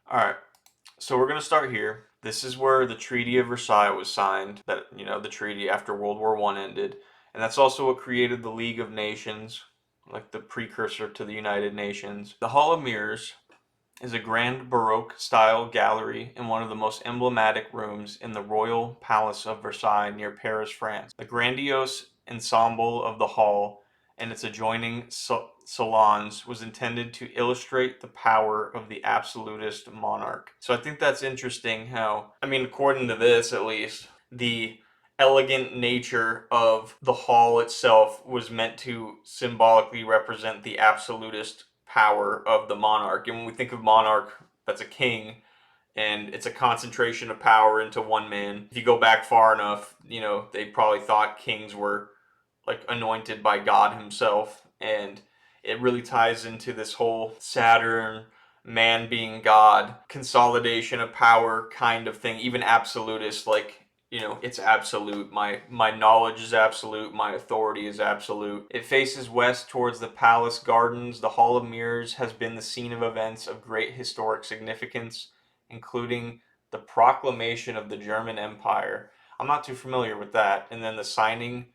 All right. So we're going to start here. This is where the Treaty of Versailles was signed, that, the treaty after World War One ended. And that's also what created the League of Nations, like the precursor to the United Nations. The Hall of Mirrors is a grand Baroque style gallery in one of the most emblematic rooms in the Royal Palace of Versailles near Paris, France. The grandiose ensemble of the hall and its adjoining salons was intended to illustrate the power of the absolutist monarch. So I think that's interesting how, according to this at least, the elegant nature of the hall itself was meant to symbolically represent the absolutist power of the monarch. And when we think of monarch, that's a king, and it's a concentration of power into one man. If you go back far enough, they probably thought kings were like anointed by God himself, and it really ties into this whole Saturn, man being God, consolidation of power kind of thing. Even absolutist, like, it's absolute. My knowledge is absolute. My authority is absolute. It faces west towards the palace gardens. The Hall of Mirrors has been the scene of events of great historic significance, including the proclamation of the German Empire. I'm not too familiar with that. And then the signing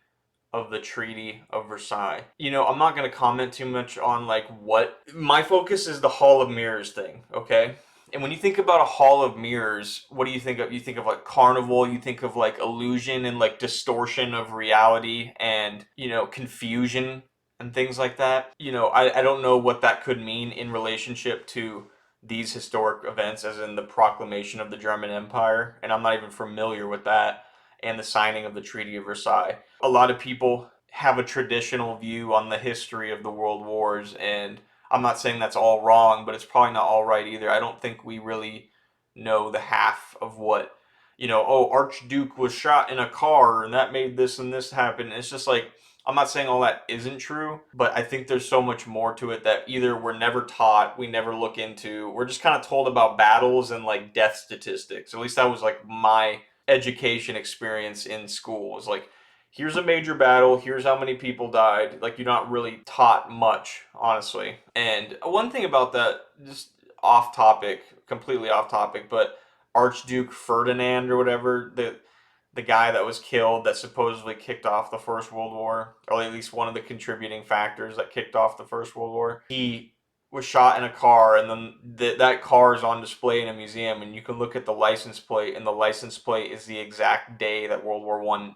of the Treaty of Versailles. I'm not going to comment too much on like what my focus is, the Hall of Mirrors thing, okay? And when you think about a Hall of Mirrors, what do you think of? You think of like carnival, you think of like illusion and like distortion of reality and, confusion and things like that. I don't know what that could mean in relationship to these historic events, as in the proclamation of the German Empire, and I'm not even familiar with that, and the signing of the Treaty of Versailles. A lot of people have a traditional view on the history of the world wars, and I'm not saying that's all wrong, but it's probably not all right either. I don't think we really know the half of what, oh, Archduke was shot in a car and that made this and this happen. It's just like, I'm not saying all that isn't true, but I think there's so much more to it that either we're never taught, we never look into, we're just kind of told about battles and like death statistics. At least that was like my education experience in school. Is like, here's a major battle, here's how many people died. Like, you're not really taught much, honestly. And one thing about that, just off topic, completely off topic, but Archduke Ferdinand or whatever, the guy that was killed that supposedly kicked off the First World War, or at least one of the contributing factors that kicked off the First World War. He was shot in a car, and then that car is on display in a museum, and you can look at the license plate, and the license plate is the exact day that World War One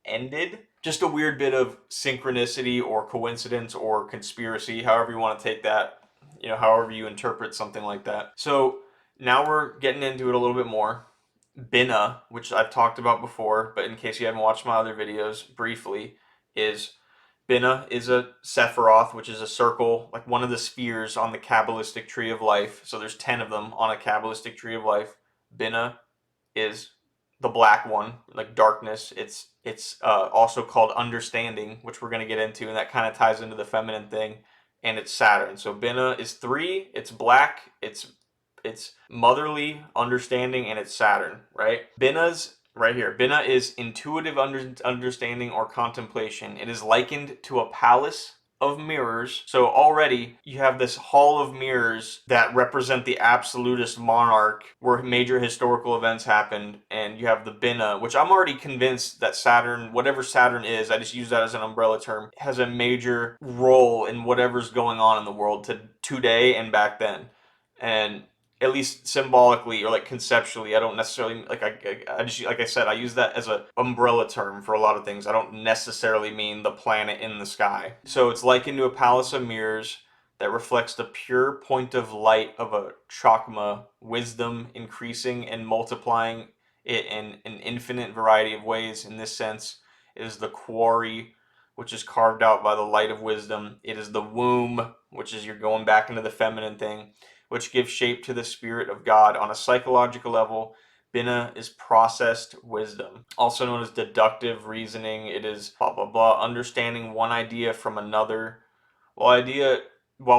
ended. Just a weird bit of synchronicity or coincidence or conspiracy, however you want to take that, however you interpret something like that. So now we're getting into it a little bit more. Binah, which I've talked about before, but in case you haven't watched my other videos briefly, is Binah is a Sephiroth, which is a circle, like one of the spheres on the Kabbalistic tree of life. So there's 10 of them on a Kabbalistic tree of life. Binah is the black one, like darkness. It's also called understanding, which we're gonna get into, and that kind of ties into the feminine thing. And it's Saturn. So Binah is 3. It's black. It's motherly, understanding, and it's Saturn, right? Binah's right here. Binah is intuitive understanding or contemplation. It is likened to a palace of mirrors. So already you have this hall of mirrors that represent the absolutist monarch where major historical events happened, and you have the Binah, which I'm already convinced that Saturn, whatever Saturn is, I just use that as an umbrella term, has a major role in whatever's going on in the world today and back then. And at least symbolically or like conceptually, I don't necessarily like I just, like I said, I use that as a umbrella term for a lot of things. I don't necessarily mean the planet in the sky. So it's likened to a palace of mirrors that reflects the pure point of light of a chakma, wisdom, increasing and multiplying it in an infinite variety of ways. In this sense, it is the quarry, which is carved out by the light of wisdom. It is the womb, which is you're going back into the feminine thing, which gives shape to the Spirit of God. On a psychological level, Binah is processed wisdom, also known as deductive reasoning. It is blah blah blah, understanding one idea from another. While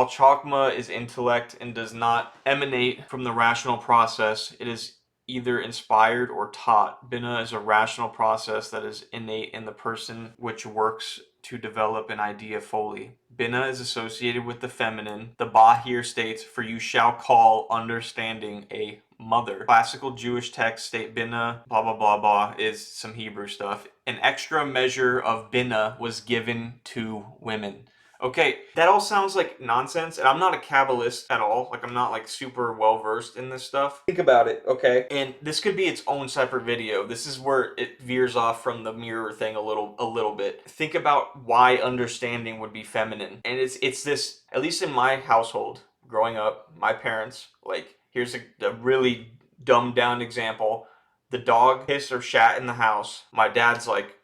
Chakma is intellect and does not emanate from the rational process, it is either inspired or taught. Binah is a rational process that is innate in the person, which works to develop an idea fully. Bina is associated with the feminine. The Ba here states, for you shall call understanding a mother. Classical Jewish texts state Bina, blah, blah, blah, blah, is some Hebrew stuff. An extra measure of Bina was given to women. Okay, that all sounds like nonsense, and I'm not a Kabbalist at all. Like, I'm not, like, super well-versed in this stuff. Think about it, okay? And this could be its own separate video. This is where it veers off from the mirror thing a little bit. Think about why understanding would be feminine. And it's this, at least in my household, growing up, my parents, like, here's a really dumbed-down example. The dog pissed or shat in the house. My dad's like,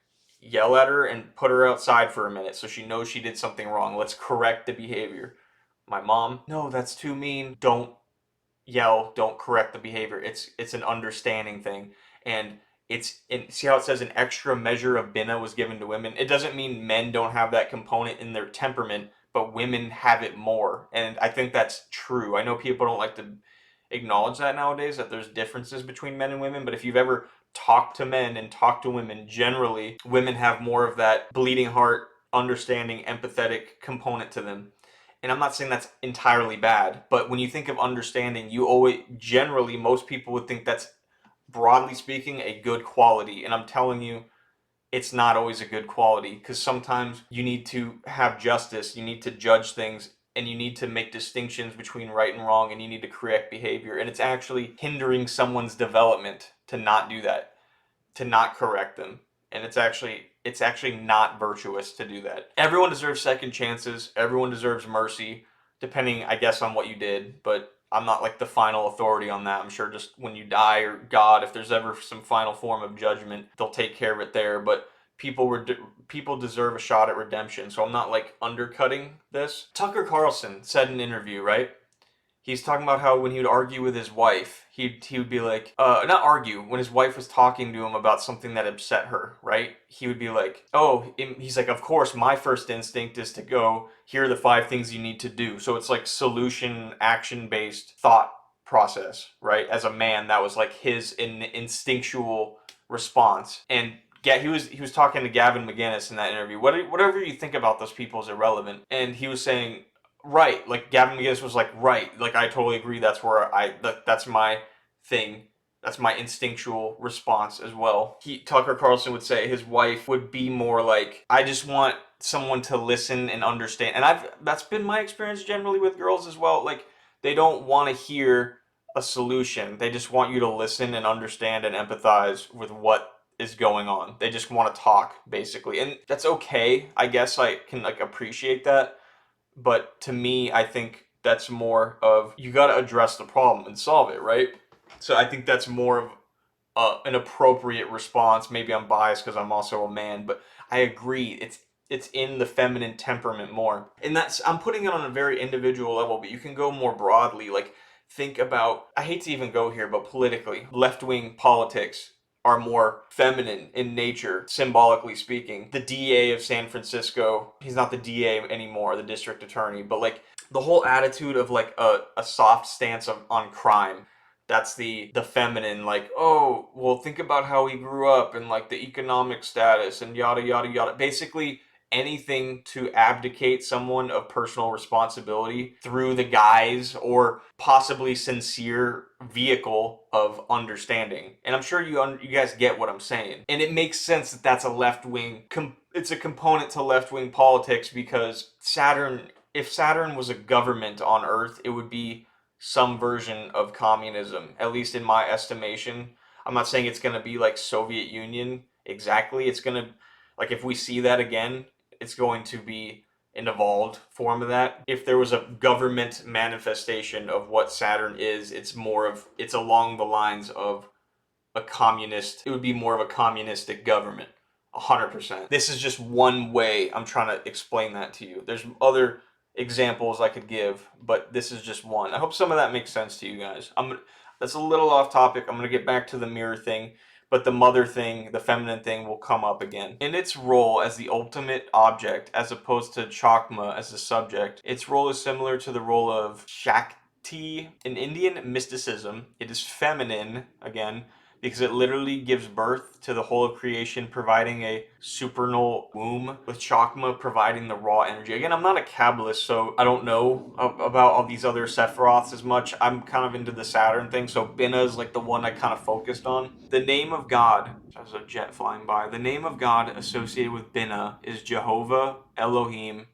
yell at her and put her outside for a minute so she knows she did something wrong. Let's correct the behavior. My mom, no, that's too mean. Don't yell, don't correct the behavior. It's an understanding thing. And see how it says an extra measure of bina was given to women? It doesn't mean men don't have that component in their temperament, but women have it more. And I think that's true. I know people don't like to acknowledge that nowadays, that there's differences between men and women, but if you've ever talked to men and talked to women, generally women have more of that bleeding heart, understanding, empathetic component to them. And I'm not saying that's entirely bad, but when you think of understanding, you always, generally, most people would think that's, broadly speaking, a good quality. And I'm telling you, it's not always a good quality, because sometimes you need to have justice, you need to judge things, and you need to make distinctions between right and wrong, and you need to correct behavior. And it's actually hindering someone's development to not do that, to not correct them. And it's actually not virtuous to do that. Everyone deserves second chances. Everyone deserves mercy, depending, I guess, on what you did. But I'm not like the final authority on that. I'm sure just when you die, or God, if there's ever some final form of judgment, they'll take care of it there. But people deserve a shot at redemption. So I'm not like undercutting this. Tucker Carlson said in an interview, right? He's talking about how when he would argue with his wife, he would be like, not argue, when his wife was talking to him about something that upset her, right? He would be like, oh, he's like, of course, my first instinct is to go, here are the 5 things you need to do. So it's like solution, action-based thought process, right? As a man, that was like his instinctual response. And yeah, he was talking to Gavin McInnes in that interview. Whatever you think about those people is irrelevant. And he was saying, right, like Gavin McInnes was like, right, like I totally agree. That's where that's my thing. That's my instinctual response as well. Tucker Carlson would say his wife would be more like, I just want someone to listen and understand. And that's been my experience generally with girls as well. Like, they don't want to hear a solution. They just want you to listen and understand and empathize with what is going on. They just want to talk, basically. And that's okay. I guess I can like appreciate that. But to me, I think that's more of, you got to address the problem and solve it, right? So I think that's more of an appropriate response. Maybe I'm biased because I'm also a man, but I agree. It's in the feminine temperament more. And I'm putting it on a very individual level, but you can go more broadly. Like, think about, I hate to even go here, but politically, left-wing politics are more feminine in nature, symbolically speaking. The DA of San Francisco, he's not the DA anymore, the district attorney, but like the whole attitude of like a soft stance on crime. That's the feminine, like, oh, well, think about how he grew up and like the economic status and yada, yada, yada. Basically, anything to abdicate someone of personal responsibility through the guise or possibly sincere vehicle of understanding. And I'm sure you guys get what I'm saying. And it makes sense that that's a left-wing, it's a component to left-wing politics, because if Saturn was a government on Earth, it would be some version of communism, at least in my estimation. I'm not saying it's going to be like Soviet Union exactly. It's going to, like, if we see that again, it's going to be an evolved form of that. If there was a government manifestation of what Saturn is, it's along the lines of a communist. It would be more of a communistic government. 100%. This is just one way I'm trying to explain that to you. There's other examples I could give, but this is just one. I hope some of that makes sense to you guys. That's a little off topic. I'm going to get back to the mirror thing. But the mother thing, the feminine thing, will come up again. In its role as the ultimate object, as opposed to Chakma as the subject, its role is similar to the role of Shakti. In Indian mysticism, it is feminine, again, because it literally gives birth to the whole of creation, providing a supernal womb, with Chakma providing the raw energy. Again, I'm not a Kabbalist, so I don't know about all these other Sephiroths as much. I'm kind of into the Saturn thing, so Binah is like the one I kind of focused on. The name of God, there's a jet flying by, the name of God associated with Binah is Jehovah Elohim.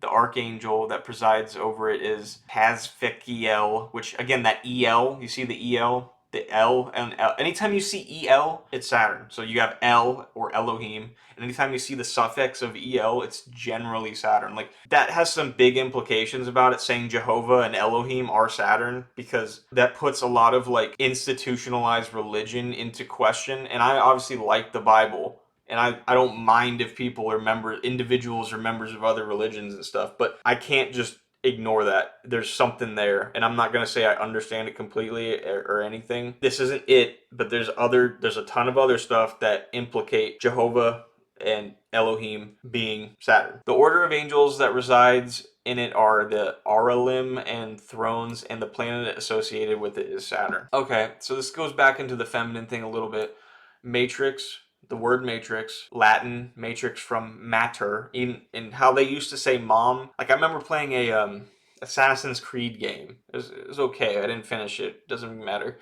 The archangel that presides over it is Hazphekiel, which again, that EL, you see the EL, the L and L. Anytime you see EL, it's Saturn. So you have El or Elohim, and anytime you see the suffix of EL, it's generally Saturn. Like that has some big implications about it, saying Jehovah and Elohim are Saturn, because that puts a lot of like institutionalized religion into question. And I obviously like the Bible, and I don't mind if people are individuals or members of other religions and stuff, but I can't just ignore that. There's something there, and I'm not going to say I understand it completely or anything. This isn't it, but there's a ton of other stuff that implicate Jehovah and Elohim being Saturn. The order of angels that resides in it are the Aralim and thrones, and the planet associated with it is Saturn. Okay, so this goes back into the feminine thing a little bit. Matrix, the word matrix, Latin matrix from mater, in how they used to say mom. Like I remember playing a Assassin's Creed game. It was okay. I didn't finish it. Doesn't matter.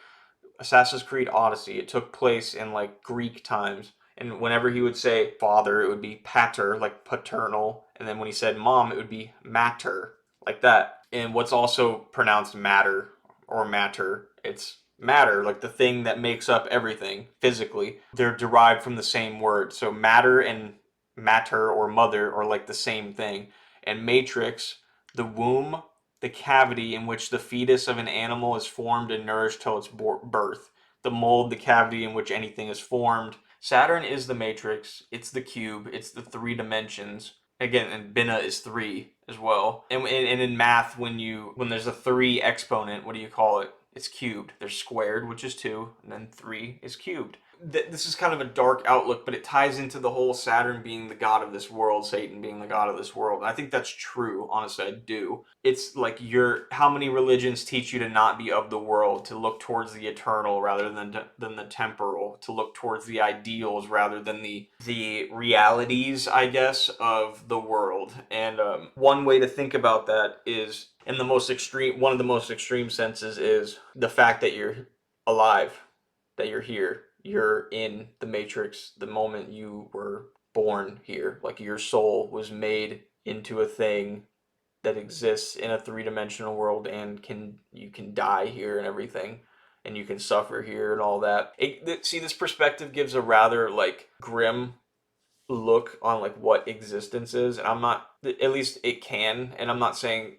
Assassin's Creed Odyssey. It took place in like Greek times. And whenever he would say father, it would be pater, like paternal. And then when he said mom, it would be mater, like that. And what's also pronounced matter or matter, it's matter, like the thing that makes up everything physically. They're derived from the same word. So matter and matter or mother are like the same thing. And matrix, the womb, the cavity in which the fetus of an animal is formed and nourished till its birth. The mold, the cavity in which anything is formed. Saturn is the matrix. It's the cube. It's the three dimensions. Again, and Binah is three as well. And in math, when there's a three exponent, what do you call it? It's cubed. There's squared, which is 2, and then 3 is cubed. This is kind of a dark outlook, but it ties into the whole Saturn being the god of this world, Satan being the god of this world. I think that's true, honestly, I do. It's like how many religions teach you to not be of the world, to look towards the eternal rather than the temporal, to look towards the ideals rather than the realities, I guess, of the world. And one way to think about that is, in the most extreme, one of the most extreme senses, is the fact that you're alive, that you're here. You're in the matrix the moment you were born here. Like your soul was made into a thing that exists in a three-dimensional world, and you can die here and everything, and you can suffer here and all that. See, this perspective gives a rather like grim look on like what existence is, and I'm not, at least it can, and I'm not saying,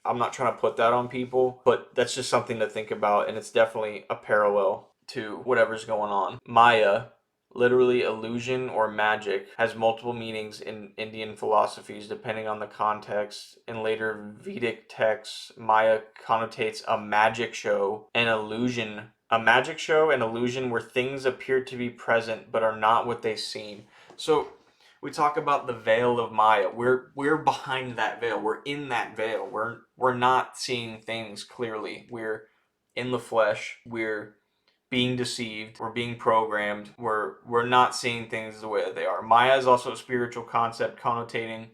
I'm not trying to put that on people, but that's just something to think about, and it's definitely a parallel to whatever's going on. Maya, literally illusion or magic, has multiple meanings in Indian philosophies depending on the context. In later Vedic texts, Maya connotates a magic show, an illusion. A magic show, an illusion where things appear to be present but are not what they seem. So we talk about the veil of Maya. We're behind that veil. We're in that veil. We're not seeing things clearly. We're in the flesh. We're being deceived. We're being programmed. We're not seeing things the way that they are. Maya is also a spiritual concept connotating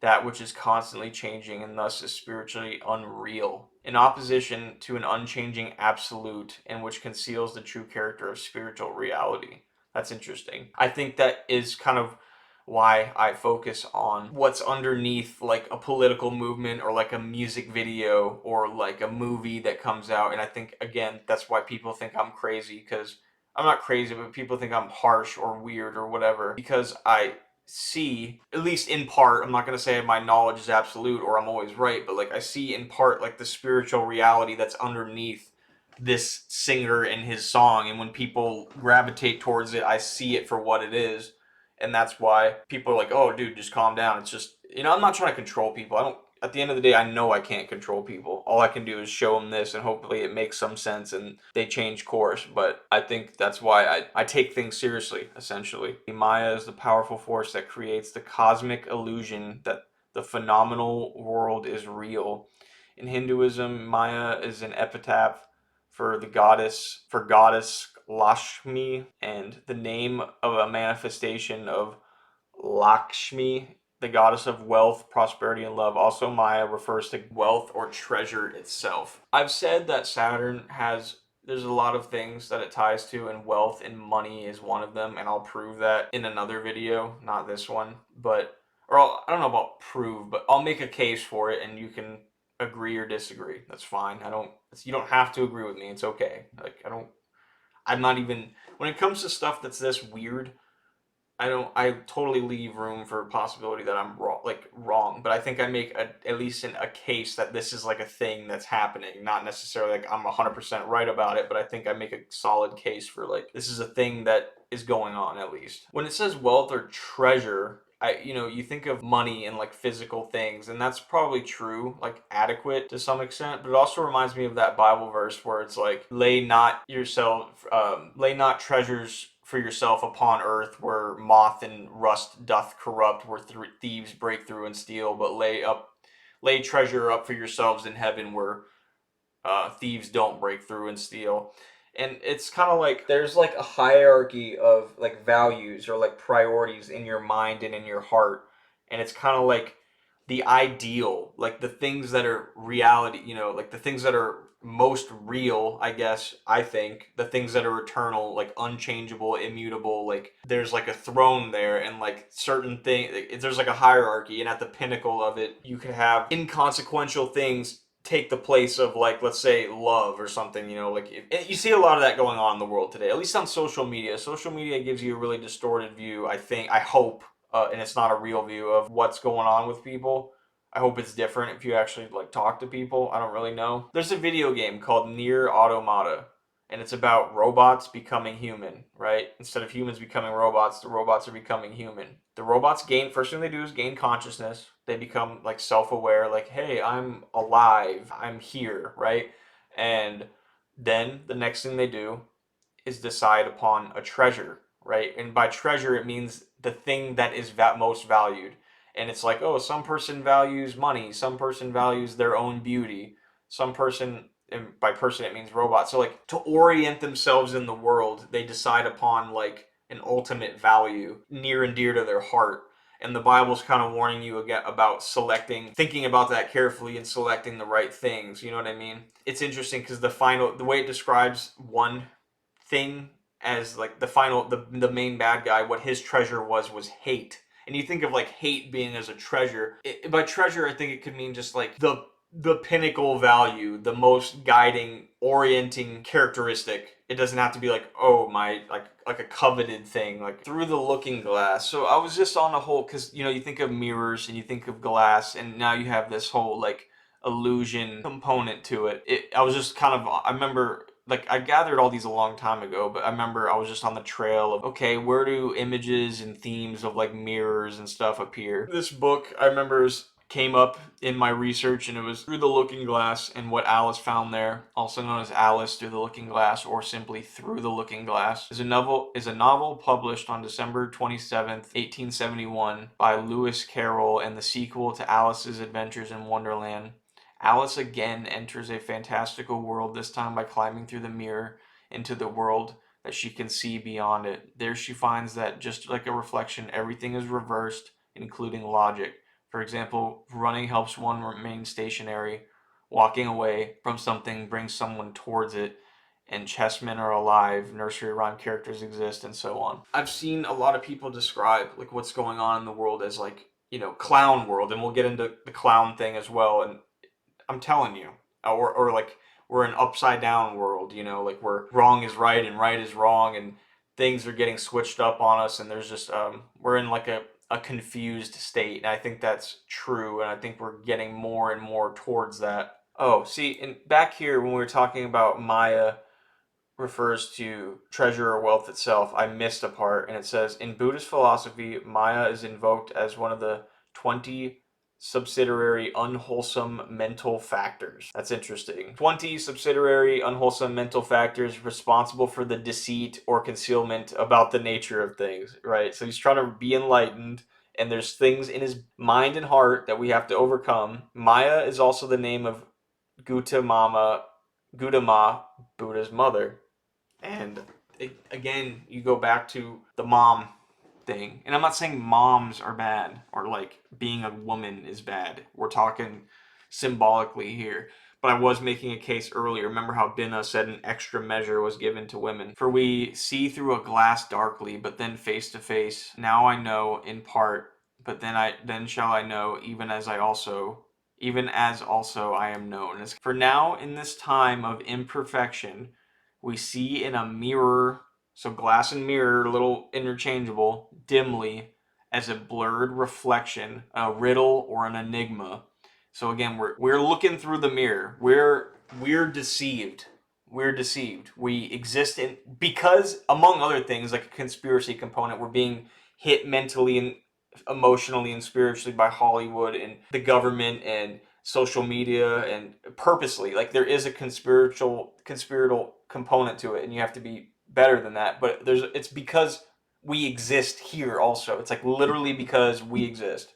that which is constantly changing and thus is spiritually unreal, in opposition to an unchanging absolute, and which conceals the true character of spiritual reality. That's interesting. I think that is kind of why I focus on what's underneath like a political movement or like a music video or like a movie that comes out. And I think, again, that's why people think I'm crazy, because I'm not crazy, but people think I'm harsh or weird or whatever, because I see, at least in part, I'm not going to say my knowledge is absolute or I'm always right, but like I see in part like the spiritual reality that's underneath this singer and his song, and when people gravitate towards it, I see it for what it is. And that's why people are like, oh dude, just calm down. It's just, I'm not trying to control people. I don't, at the end of the day, I know I can't control people. All I can do is show them this, and hopefully it makes some sense and they change course. But I think that's why I take things seriously, essentially. Maya is the powerful force that creates the cosmic illusion that the phenomenal world is real. In Hinduism, Maya is an epitaph for goddess Lakshmi, and the name of a manifestation of Lakshmi, the goddess of wealth, prosperity, and love. Also, Maya refers to wealth or treasure itself. I've said that Saturn has, there's a lot of things that it ties to, and wealth and money is one of them, and I'll prove that in another video, not this one, but, I don't know about prove, but I'll make a case for it, and you can agree or disagree. That's fine. You don't have to agree with me. It's okay. I'm not even, when it comes to stuff that's this weird, I totally leave room for a possibility that I'm wrong, but I think I make at least a case that this is like a thing that's happening, not necessarily like I'm 100% right about it, but I think I make a solid case for like this is a thing that is going on at least. When it says wealth or treasure, you think of money and like physical things, and that's probably true, like adequate to some extent, but it also reminds me of that Bible verse where it's like, lay not treasures for yourself upon earth, where moth and rust doth corrupt, where thieves break through and steal, but lay treasure up for yourselves in heaven, where thieves don't break through and steal. And it's kind of like there's like a hierarchy of like values or like priorities in your mind and in your heart, and it's kind of like the ideal, like the things that are reality, like the things that are most real, I guess. I think the things that are eternal, like unchangeable, immutable, like there's like a throne there, and like certain things, there's like a hierarchy, and at the pinnacle of it you could have inconsequential things take the place of, like, let's say love or something. You see a lot of that going on in the world today, at least on social media. Social media gives you a really distorted view, I hope, and it's not a real view of what's going on with people. I hope it's different if you actually like talk to people. I don't really know. There's a video game called Near Automata, and it's about robots becoming human, right? Instead of humans becoming robots, the robots are becoming human. The robots first thing they do is gain consciousness. They become like self-aware, like, hey, I'm alive, I'm here, right? And then the next thing they do is decide upon a treasure, right? And by treasure, it means the thing that is most valued. And it's like, oh, some person values money, some person values their own beauty, some person, and by person it means robot. So like to orient themselves in the world, they decide upon like an ultimate value near and dear to their heart. And the Bible's kind of warning you again about thinking about that carefully and selecting the right things. You know what I mean? It's interesting because the way it describes one thing as like the main bad guy, what his treasure was hate. And you think of like hate being as a treasure. By treasure, I think it could mean just like the pinnacle value, the most guiding, orienting characteristic. It doesn't have to be like, oh, my, like a coveted thing, like through the looking glass. So I was just on a whole, because you think of mirrors and you think of glass, and now you have this whole like illusion component to it. I was just kind of, I remember, like, I gathered all these a long time ago, but I remember I was just on the trail of, okay, where do images and themes of like mirrors and stuff appear? This book, I remember, came up in my research, and it was Through the Looking Glass, and what Alice found there, also known as Alice Through the Looking Glass, or simply Through the Looking Glass, is a novel published on December 27th, 1871 by Lewis Carroll, and the sequel to Alice's Adventures in Wonderland. Alice again enters a fantastical world, this time by climbing through the mirror into the world that she can see beyond it. There she finds that, just like a reflection, everything is reversed, including logic. For example, running helps one remain stationary, walking away from something brings someone towards it, and chessmen are alive, nursery rhyme characters exist, and so on. I've seen a lot of people describe like what's going on in the world as like, clown world, and we'll get into the clown thing as well. And I'm telling you, or like we're an upside down world, like where wrong is right and right is wrong, and things are getting switched up on us, and there's just we're in like a confused state. And I think that's true, and I think we're getting more and more towards that. Oh, see, and back here when we were talking about Maya refers to treasure or wealth itself, I missed a part, and it says, in Buddhist philosophy, Maya is invoked as one of the 20 subsidiary unwholesome mental factors. That's interesting. 20 subsidiary unwholesome mental factors responsible for the deceit or concealment about the nature of things, right? So he's trying to be enlightened, and there's things in his mind and heart that we have to overcome. Maya is also the name of Gautama, Buddha's mother. And again, you go back to the mom thing. And I'm not saying moms are bad or like being a woman is bad. We're talking symbolically here. But I was making a case earlier. Remember how Binna said an extra measure was given to women? For we see through a glass darkly, but then face to face. Now I know in part, but then shall I know, even as also I am known. For now in this time of imperfection, we see in a mirror, so glass and mirror, a little interchangeable, dimly, as a blurred reflection, a riddle or an enigma. So again, we're looking through the mirror. We're deceived. We're deceived. We exist in, because among other things, like a conspiracy component, we're being hit mentally and emotionally and spiritually by Hollywood and the government and social media, and purposely, like there is a conspiratorial component to it, and you have to be better than that. But it's because we exist here also. It's like literally because we exist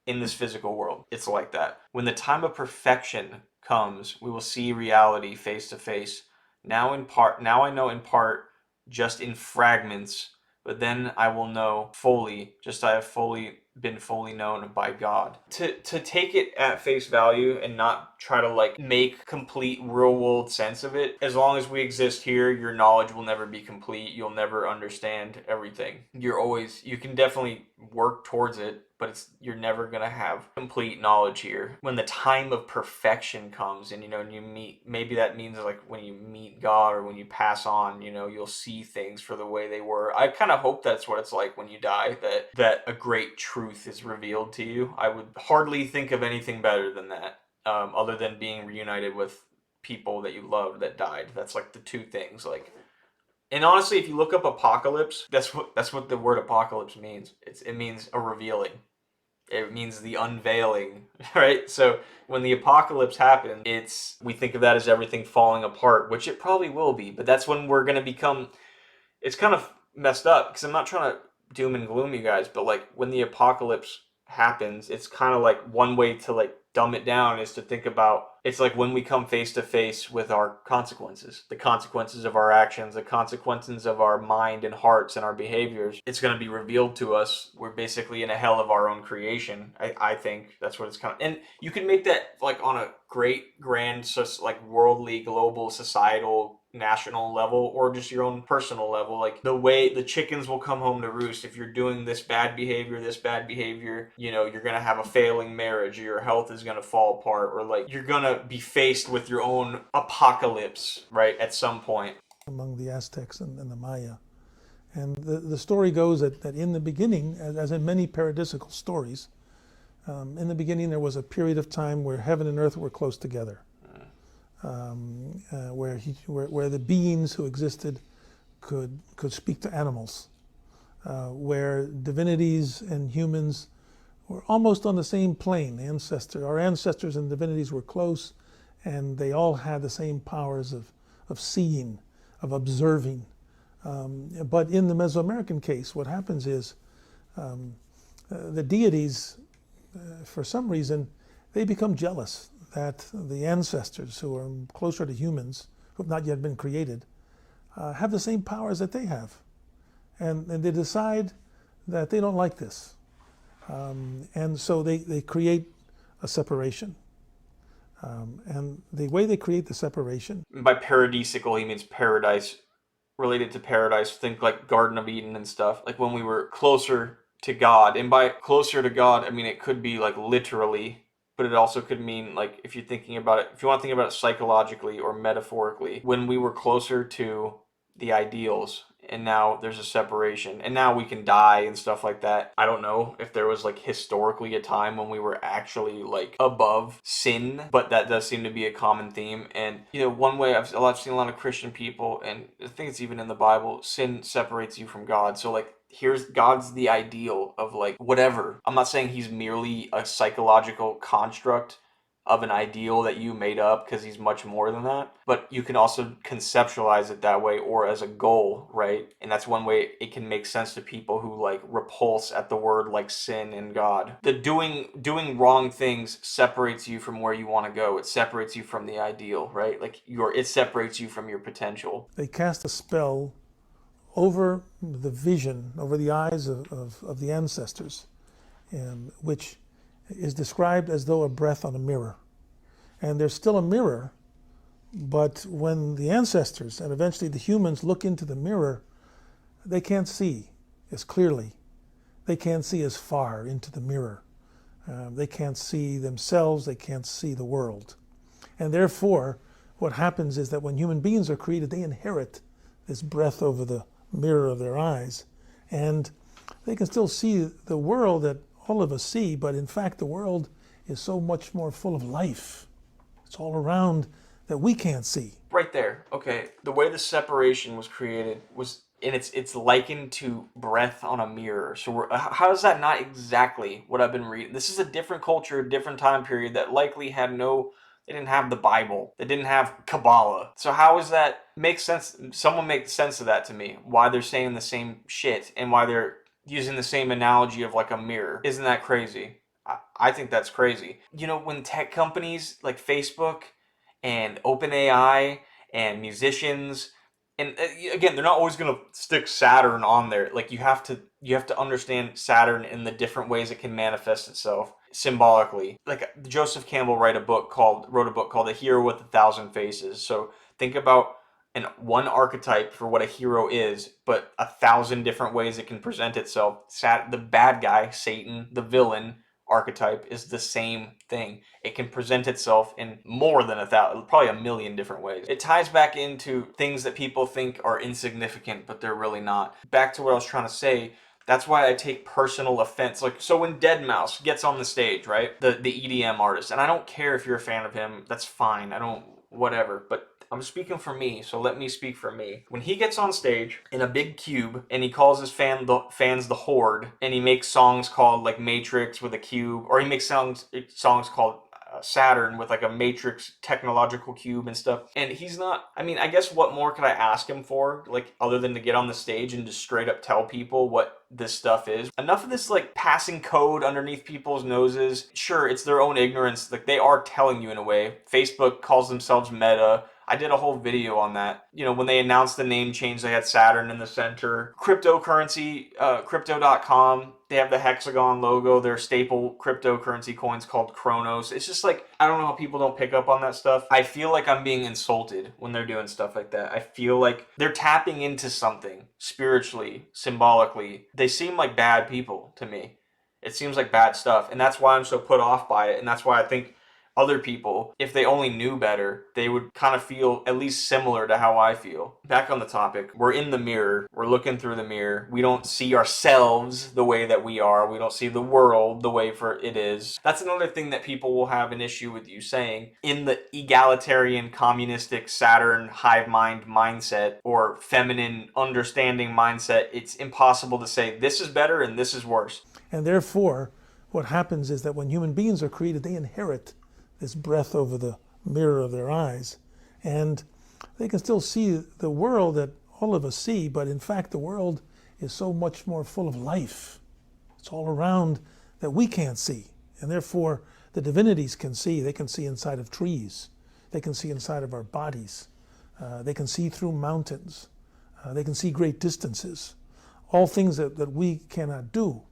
in this physical world. It's like that. When the time of perfection comes, we will see reality face to face. Now in part, now I know in part, just in fragments, but then I will know fully, just I have fully been fully known by God. To take it at face value and not try to like make complete real world sense of it. As long as we exist here, your knowledge will never be complete. You'll never understand everything. You can definitely work towards it, but you're never gonna have complete knowledge here. When the time of perfection comes, and and you meet, maybe that means like when you meet God or when you pass on, you'll see things for the way they were. I kind of hope that's what it's like when you die, that a great truth is revealed to you. I would hardly think of anything better than that, other than being reunited with people that you loved that died. That's like the two things. Like, and honestly, if you look up apocalypse, that's what the word apocalypse means. It means a revealing. It means the unveiling, right? So when the apocalypse happens, we think of that as everything falling apart, which it probably will be. But that's when we're gonna become. It's kind of messed up because I'm not trying to doom and gloom you guys, but like when the apocalypse happens, it's kind of like one way to like dumb it down is to think about, it's like when we come face to face with our consequences, the consequences of our actions, the consequences of our mind and hearts and our behaviors. It's going to be revealed to us. We're basically in a hell of our own creation. I think that's what it's kind of, and you can make that like on a great grand like worldly, global, societal, national level, or just your own personal level. Like the way the chickens will come home to roost. If you're doing this bad behavior, you're gonna have a failing marriage, or your health is gonna fall apart, or like you're gonna be faced with your own apocalypse, right, at some point. Among the Aztecs and the Maya. And the story goes that in the beginning, as in many paradisical stories, in the beginning there was a period of time where heaven and earth were close together. Where the beings who existed could speak to animals, where divinities and humans were almost on the same plane. Our ancestors and divinities were close, and they all had the same powers of seeing, of observing. But in the Mesoamerican case, what happens is the deities, for some reason, they become jealous that the ancestors who are closer to humans, who have not yet been created, have the same powers that they have. And they decide that they don't like this. And so they create a separation. And the way they create the separation... By paradisical, he means paradise, related to paradise. Think like Garden of Eden and stuff. Like when we were closer to God. And by closer to God, I mean it could be like literally, but it also could mean like if you want to think about it psychologically or metaphorically, when we were closer to the ideals, and now there's a separation, and now we can die and stuff like that. I don't know if there was like historically a time when we were actually like above sin, but that does seem to be a common theme. And one way I've seen a lot of Christian people, and I think it's even in the Bible, sin separates you from God. So like God's the ideal of like whatever. I'm not saying he's merely a psychological construct of an ideal that you made up, because he's much more than that. But you can also conceptualize it that way, or as a goal, right? And that's one way it can make sense to people who like repulse at the word like sin and God. The doing wrong things separates you from where you want to go. It separates you from the ideal, right? Like it separates you from your potential. They cast a spell over the vision, over the eyes of the ancestors, which is described as though a breath on a mirror. And there's still a mirror, but when the ancestors and eventually the humans look into the mirror, they can't see as clearly. They can't see as far into the mirror. They can't see themselves, they can't see the world. And therefore, what happens is that when human beings are created, they inherit this breath over the mirror of their eyes. And they can still see the world that all of us see, but in fact, the world is so much more full of life. It's all around that we can't see. Right there. Okay. The way the separation was created was, and it's likened to breath on a mirror. So how is that not exactly what I've been reading? This is a different culture, a different time period that likely had no. They didn't have the Bible. They didn't have Kabbalah. So how is that make sense? Someone make sense of that to me. Why they're saying the same shit and why they're using the same analogy of like a mirror. Isn't that crazy? I think that's crazy. You know, when tech companies like Facebook and OpenAI and musicians, and again, they're not always going to stick Saturn on there. Like you have to understand Saturn in the different ways it can manifest itself symbolically. Like Joseph Campbell wrote a book called A Hero with a Thousand Faces. So think about one archetype for what a hero is, but 1,000 different ways it can present itself. The bad guy, Satan, the villain archetype is the same thing. It can present itself in more than 1,000, probably 1,000,000 different ways. It ties back into things that people think are insignificant, but they're really not. Back to what I was trying to say. That's why I take personal offense. Like, so when Deadmau5 gets on the stage, right? The EDM artist, and I don't care if you're a fan of him, that's fine. I don't, whatever. But I'm speaking for me, so let me speak for me. When he gets on stage in a big cube and he calls his fans the Horde, and he makes songs called like Matrix with a cube, or he makes songs called Saturn with like a matrix technological cube and stuff. And he's not, I mean, I guess what more could I ask him for? Like, other than to get on the stage and just straight up tell people what this stuff is. Enough of this like passing code underneath people's noses. Sure, it's their own ignorance. Like, they are telling you in a way. Facebook calls themselves Meta. I did a whole video on that. You know, when they announced the name change, they had Saturn in the center. Cryptocurrency, crypto.com, they have the hexagon logo. Their staple cryptocurrency coins called Chronos. It's just like, I don't know how people don't pick up on that stuff. I feel like I'm being insulted when they're doing stuff like that. I feel like they're tapping into something spiritually, symbolically. They seem like bad people to me. It seems like bad stuff. And that's why I'm so put off by it. And that's why I think other people, if they only knew better, they would kind of feel at least similar to how I feel. Back on the topic, we're in the mirror. We're looking through the mirror. We don't see ourselves the way that we are. We don't see the world the way it is. That's another thing that people will have an issue with you saying. In the egalitarian, communistic, Saturn, hive mind mindset, or feminine understanding mindset, it's impossible to say this is better and this is worse. And therefore, what happens is that when human beings are created, they inherit this breath over the mirror of their eyes. And they can still see the world that all of us see, but in fact, the world is so much more full of life. It's all around that we can't see. And therefore, the divinities can see. They can see inside of trees. They can see inside of our bodies. They can see through mountains. They can see great distances. All things that we cannot do.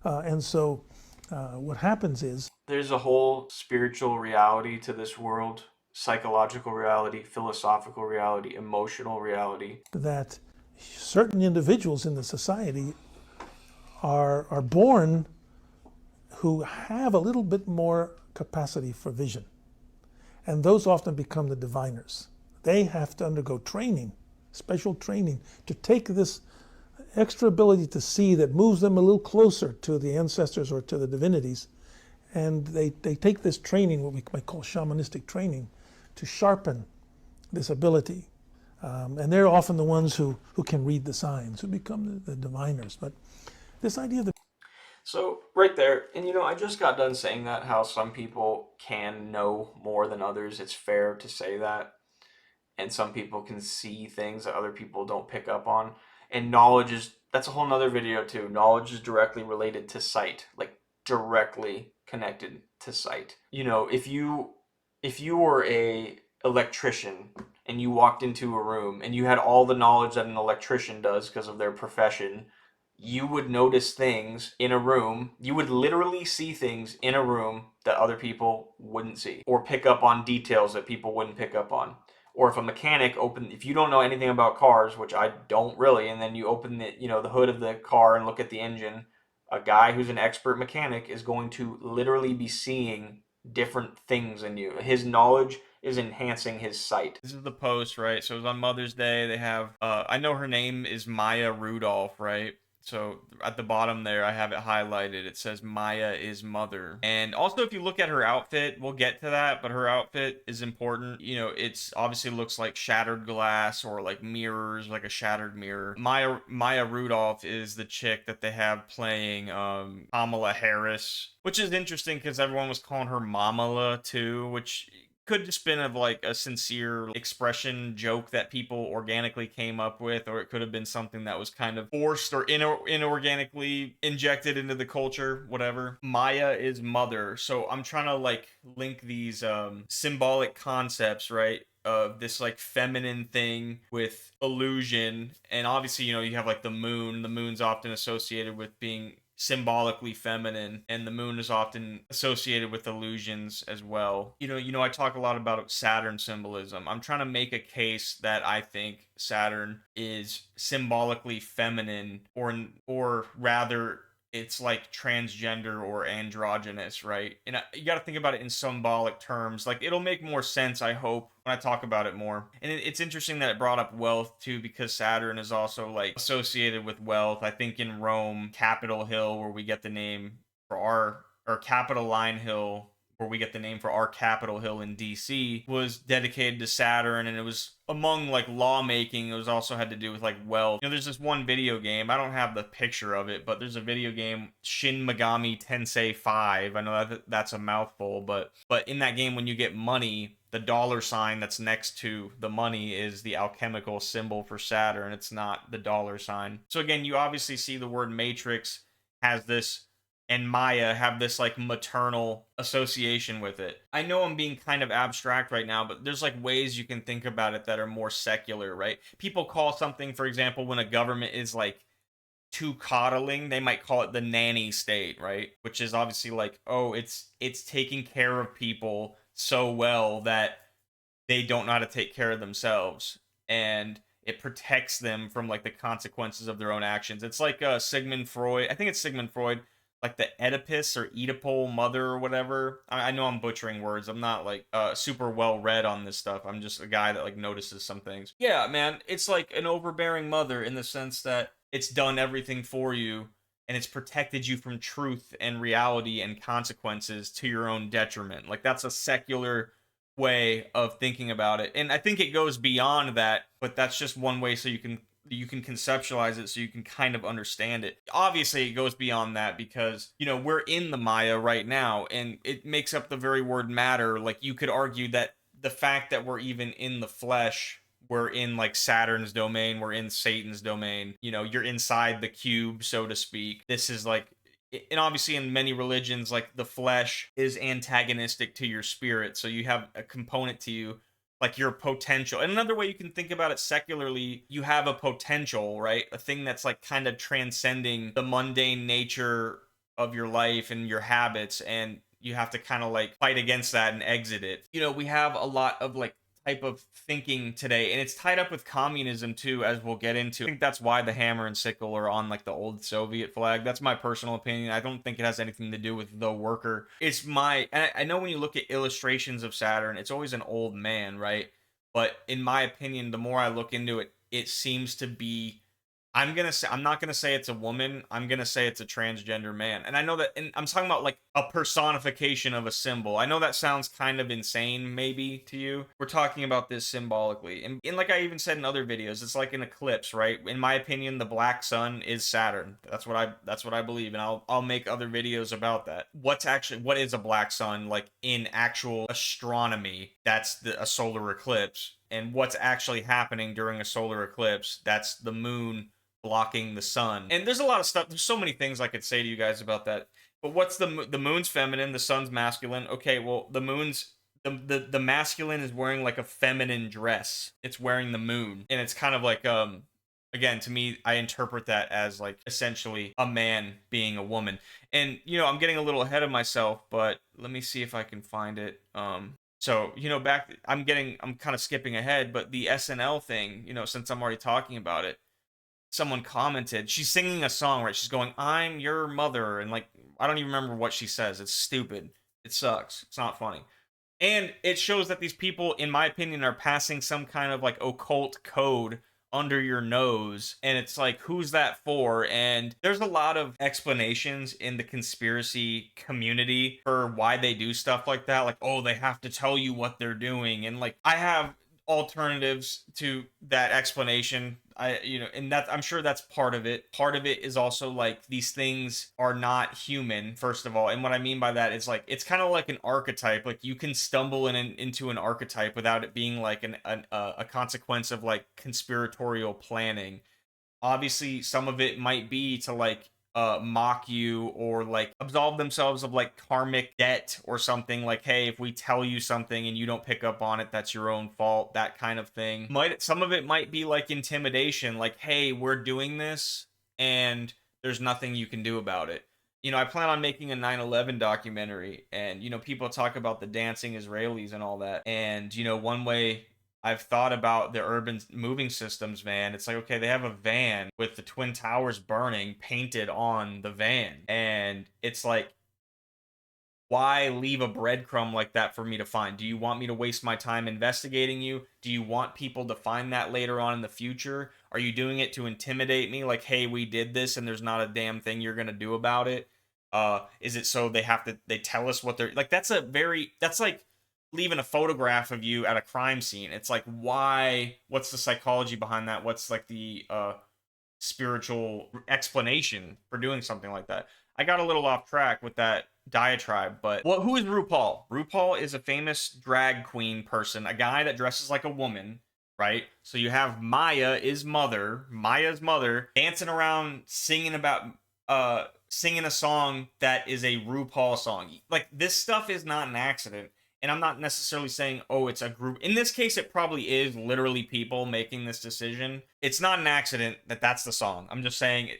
And so what happens is, there's a whole spiritual reality to this world, psychological reality, philosophical reality, emotional reality. That certain individuals in the society are born who have a little bit more capacity for vision. And those often become the diviners. They have to undergo training, special training, to take this extra ability to see that moves them a little closer to the ancestors or to the divinities. And they take this training, what we might call shamanistic training, to sharpen this ability. And they're often the ones who can read the signs, who become the diviners. But this idea of the... So, right there, and you know, I just got done saying that, how some people can know more than others. It's fair to say that. And some people can see things that other people don't pick up on. And knowledge that's a whole nother video too. Knowledge is directly related to sight, like directly connected to sight. You know, if you were a electrician and you walked into a room and you had all the knowledge that an electrician does because of their profession, you would notice things in a room. You would literally see things in a room that other people wouldn't see, or pick up on details that people wouldn't pick up on. Or if a mechanic if you don't know anything about cars, which I don't really, and then you open the hood of the car and look at the engine, a guy who's an expert mechanic is going to literally be seeing different things in you. His knowledge is enhancing his sight. This is the post, right? So it was on Mother's Day. They have, I know her name is Maya Rudolph, right? So at the bottom there, I have it highlighted. It says Maya is mother. And also, if you look at her outfit, we'll get to that, but her outfit is important. It's obviously looks like shattered glass or like mirrors, like a shattered mirror. Maya Rudolph is the chick that they have playing Kamala Harris, which is interesting because everyone was calling her Mamala too, which could just been of like a sincere expression joke that people organically came up with, or it could have been something that was kind of forced or inorganically injected into the culture, whatever. Maya is mother, so I'm trying to like link these symbolic concepts, right, of this like feminine thing with illusion. And obviously, you have like the moon's often associated with being symbolically feminine, and the moon is often associated with illusions as well. I talk a lot about Saturn symbolism. I'm trying to make a case that I think Saturn is symbolically feminine, or rather it's like transgender or androgynous, right? And you got to think about it in symbolic terms. Like, it'll make more sense, I hope, when I talk about it more. And it's interesting that it brought up wealth too, because Saturn is also like associated with wealth. I think in Rome, Capitol Hill, where we get the name for our, or Capitoline Hill, where we get the name for our Capitol Hill in DC, was dedicated to Saturn, and it was among like lawmaking. It was also had to do with like wealth. There's this one video game. I don't have the picture of it, but there's a video game, Shin Megami Tensei 5. I know that's a mouthful, but in that game, when you get money, the dollar sign that's next to the money is the alchemical symbol for Saturn. It's not the dollar sign. So again, you obviously see the word matrix has this, and Maya have this like maternal association with it. I know I'm being kind of abstract right now, but there's like ways you can think about it that are more secular, right? People call something, for example, when a government is like too coddling, they might call it the nanny state, right? Which is obviously like, oh, it's taking care of people so well that they don't know how to take care of themselves, and it protects them from like the consequences of their own actions. It's like Sigmund Freud. I think it's Sigmund Freud, like the Oedipus or Oedipal mother or whatever. I know I'm butchering words. I'm not like super well read on this stuff. I'm just a guy that like notices some things. Yeah, man, it's like an overbearing mother in the sense that it's done everything for you, and it's protected you from truth and reality and consequences to your own detriment. Like, that's a secular way of thinking about it. And I think it goes beyond that, but that's just one way so you can conceptualize it, so you can kind of understand it. Obviously, it goes beyond that because, we're in the Maya right now, and it makes up the very word matter. Like, you could argue that the fact that we're even in the flesh, we're in like Saturn's domain, we're in Satan's domain, you're inside the cube, so to speak. This is like, and obviously in many religions, like, the flesh is antagonistic to your spirit, so you have a component to you, like your potential. And another way you can think about it secularly, you have a potential, right? A thing that's like kind of transcending the mundane nature of your life and your habits, and you have to kind of like fight against that and exit it. We have a lot of like type of thinking today, and it's tied up with communism too, as we'll get into. I think that's why the hammer and sickle are on like the old Soviet flag. That's my personal opinion. I don't think it has anything to do with the worker. I know when you look at illustrations of Saturn, it's always an old man, right? But in my opinion, the more I look into it, it seems to be, I'm not gonna say it's a woman. I'm gonna say it's a transgender man. And I know that, and I'm talking about like a personification of a symbol. I know that sounds kind of insane, maybe, to you. We're talking about this symbolically, and like I even said in other videos, it's like an eclipse, right? In my opinion, the black sun is Saturn. That's what I believe, and I'll make other videos about that. What is a black sun like in actual astronomy? That's a solar eclipse. And what's actually happening during a solar eclipse? That's the moon blocking the sun. And there's a lot of stuff. There's so many things I could say to you guys about that. But what's the moon's feminine, the sun's masculine. Okay, well, the moon's the masculine is wearing like a feminine dress. It's wearing the moon, and it's kind of like again, to me, I interpret that as like essentially a man being a woman. And I'm getting a little ahead of myself, but let me see if I can find it. So back, I'm kind of skipping ahead, but the SNL thing, since I'm already talking about it, someone commented, she's singing a song, right? She's going, "I'm your mother," and like I don't even remember what she says. It's stupid. It sucks. It's not funny. And it shows that these people, in my opinion, are passing some kind of like occult code under your nose. And it's like, who's that for? And there's a lot of explanations in the conspiracy community for why they do stuff like that. Like, oh, they have to tell you what they're doing. And like, I have alternatives to that explanation. And that, I'm sure that's part of it. Part of it is also like these things are not human, first of all. And what I mean by that is like it's kind of like an archetype. Like you can stumble into an archetype without it being like a consequence of like conspiratorial planning. Obviously some of it might be to like mock you or like absolve themselves of like karmic debt or something, like, hey, if we tell you something and you don't pick up on it, that's your own fault, that kind of thing. Some of it might be like intimidation, like, hey, we're doing this and there's nothing you can do about it. I plan on making a 9/11 documentary, and people talk about the dancing Israelis and all that, and one way I've thought about the urban moving systems van. It's like, okay, they have a van with the Twin Towers burning painted on the van. And it's like, why leave a breadcrumb like that for me to find? Do you want me to waste my time investigating you? Do you want people to find that later on in the future? Are you doing it to intimidate me? Like, hey, we did this and there's not a damn thing you're going to do about it? Is it so they tell us what they're like? That's like leaving a photograph of you at a crime scene. It's like, why? What's the psychology behind that? What's like the spiritual explanation for doing something like that? I got a little off track with that diatribe, but who is RuPaul? RuPaul is a famous drag queen person, a guy that dresses like a woman, right? So you have Maya's mother, dancing around singing a song that is a RuPaul song. Like, this stuff is not an accident. And I'm not necessarily saying, oh, it's a group. In this case, it probably is literally people making this decision. It's not an accident that that's the song. I'm just saying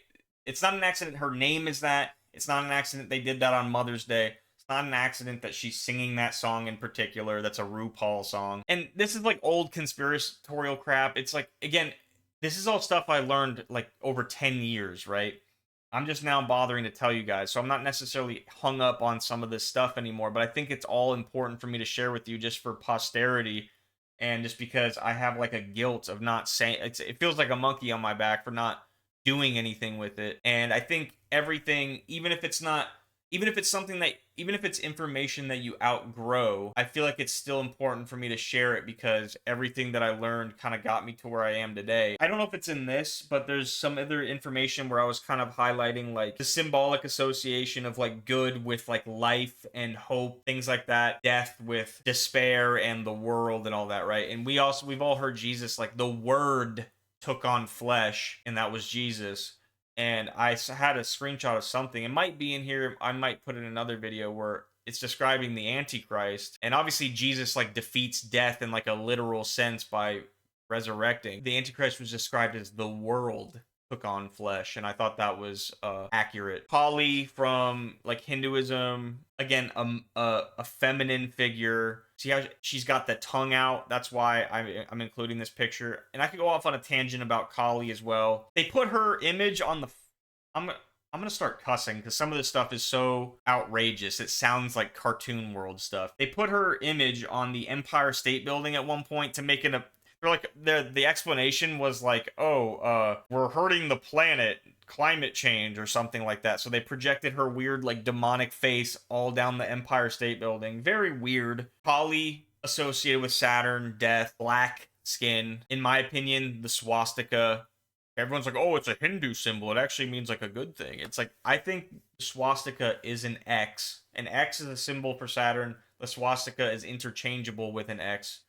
it's not an accident her name is that. It's not an accident they did that on Mother's Day. It's not an accident that she's singing that song in particular. That's a RuPaul song. And this is like old conspiratorial crap. It's like, again, this is all stuff I learned like over 10 years, right? I'm just now bothering to tell you guys. So I'm not necessarily hung up on some of this stuff anymore, but I think it's all important for me to share with you just for posterity, and just because I have like a guilt of not saying it feels like a monkey on my back for not doing anything with it. And I think everything, even if it's information that you outgrow, I feel like it's still important for me to share it, because everything that I learned kind of got me to where I am today. I don't know if it's in this, but there's some other information where I was kind of highlighting like the symbolic association of like good with like life and hope, things like that, death with despair and the world and all that, right? And we've all heard Jesus, like the word took on flesh, and that was Jesus. And I had a screenshot of something. It might be in here. I might put in another video where it's describing the Antichrist. And obviously Jesus like defeats death in like a literal sense by resurrecting. The Antichrist was described as the world took on flesh, and I thought that was accurate. Kali from like Hinduism, again, a feminine figure. See how she's got the tongue out? That's why I'm including this picture. And I could go off on a tangent about Kali as well. They put her image on the. I'm gonna start cussing because some of this stuff is so outrageous. It sounds like cartoon world stuff. They put her image on the Empire State Building at one point to make it a. They're like the explanation was like, oh, we're hurting the planet, climate change or something like that. So they projected her weird like demonic face all down the Empire State Building. Very weird. Kali associated with Saturn, death, black skin. In my opinion, the swastika. Everyone's like, oh, it's a Hindu symbol. It actually means like a good thing. It's like, I think swastika is an X. An X is a symbol for Saturn. The swastika is interchangeable with an X.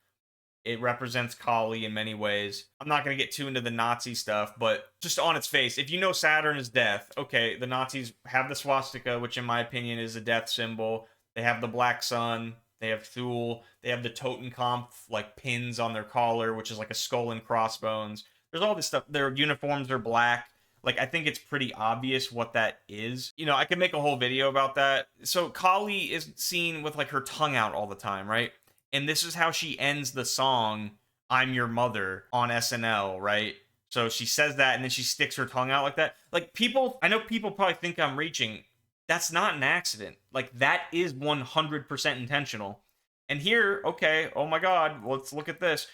It represents Kali in many ways. I'm not going to get too into the Nazi stuff, but just on its face, if you know Saturn is death, okay, the Nazis have the swastika, which in my opinion is a death symbol. They have the black sun. They have Thule. They have the Totenkopf like pins on their collar, which is like a skull and crossbones. There's all this stuff. Their uniforms are black. Like, I think it's pretty obvious what that is. You know, I could make a whole video about that. So Kali is seen with like her tongue out all the time, right? And this is how she ends the song "I'm Your Mother" on SNL, right? So she says that and then she sticks her tongue out like that. Like, people, I know people probably think I'm reaching. That's not an accident. Like, that is 100% intentional. And here, okay, oh my god, let's look at this.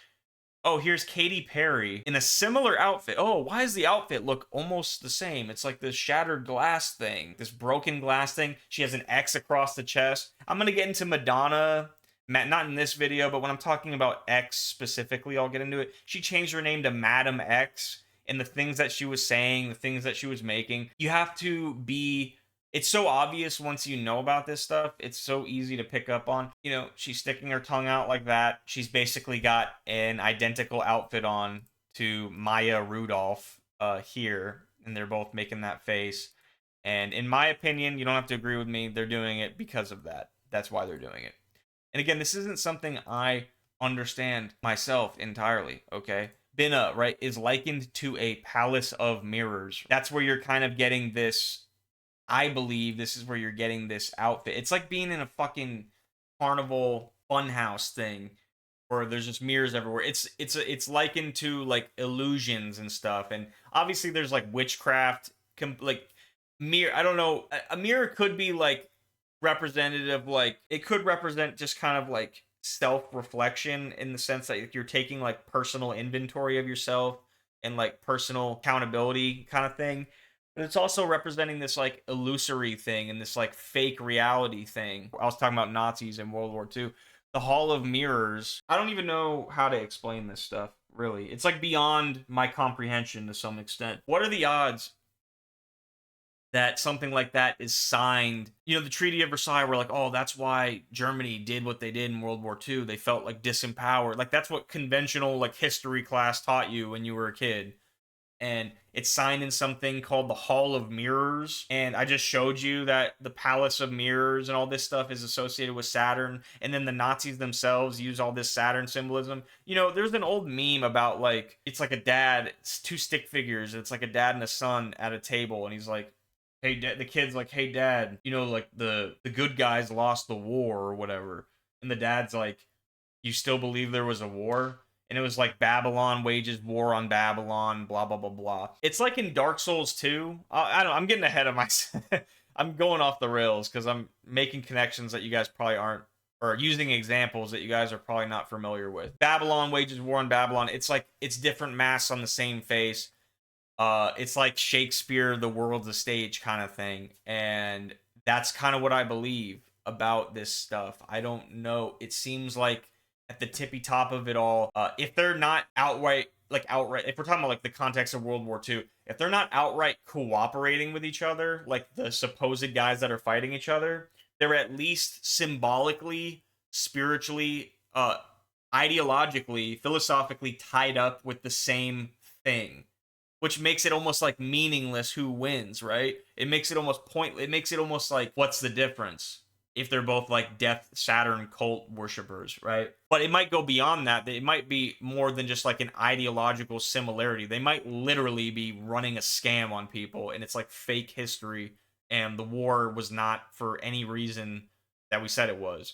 Oh, here's Katy Perry in a similar outfit. Oh, why does the outfit look almost the same? It's like this shattered glass thing, this broken glass thing. She has an X across the chest. I'm gonna get into Madonna, not in this video, but when I'm talking about X specifically, I'll get into it. She changed her name to Madam X, and the things that she was saying, the things that she was making, you have to be, it's so obvious once you know about this stuff. It's so easy to pick up on. You know, she's sticking her tongue out like that. She's basically got an identical outfit on to Maya Rudolph here, and they're both making that face. And in my opinion, you don't have to agree with me. They're doing it because of that. That's why they're doing it. And again, this isn't something I understand myself entirely, okay? Binna, right, is likened to a palace of mirrors. That's where you're kind of getting this, I believe this is where you're getting this outfit. It's like being in a fucking carnival funhouse thing where there's just mirrors everywhere. It's likened to like illusions and stuff. And obviously there's like witchcraft, like mirror. I don't know. A mirror could be like representative, like it could represent just kind of like self-reflection in the sense that you're taking like personal inventory of yourself and like personal accountability kind of thing, but it's also representing this like illusory thing and this like fake reality thing. I was talking about Nazis in World War II. The Hall of Mirrors. I don't even know how to explain this stuff, really. It's like beyond my comprehension to some extent. What are the odds that something like that is signed? You know, the Treaty of Versailles, we're like, oh, that's why Germany did what they did in World War II. They felt like disempowered. Like, that's what conventional like history class taught you when you were a kid. And it's signed in something called the Hall of Mirrors. And I just showed you that the Palace of Mirrors and all this stuff is associated with Saturn. And then the Nazis themselves use all this Saturn symbolism. You know, there's an old meme about like, it's like a dad, it's two stick figures. It's like a dad and a son at a table. And he's like, hey, the kid's like, hey, dad, you know, like the good guys lost the war or whatever. And the dad's like, you still believe there was a war? And it was like Babylon wages war on Babylon, blah blah blah blah. It's like in Dark Souls 2. I don't. I'm getting ahead of myself. I'm going off the rails because I'm making connections that you guys probably aren't, or using examples that you guys are probably not familiar with. Babylon wages war on Babylon. It's like it's different masks on the same face. It's like Shakespeare, the world's a stage kind of thing, and that's kind of what I believe about this stuff. I don't know. It seems like at the tippy top of it all, if they're not outright, if we're talking about like the context of World War II, if they're not outright cooperating with each other, like the supposed guys that are fighting each other, they're at least symbolically, spiritually, ideologically, philosophically tied up with the same thing, which makes it almost like meaningless who wins, right? It makes it almost pointless. It makes it almost like, what's the difference if they're both like Death Saturn cult worshippers, right? But it might go beyond that. It might be more than just like an ideological similarity. They might literally be running a scam on people, and it's like fake history, and the war was not for any reason that we said it was,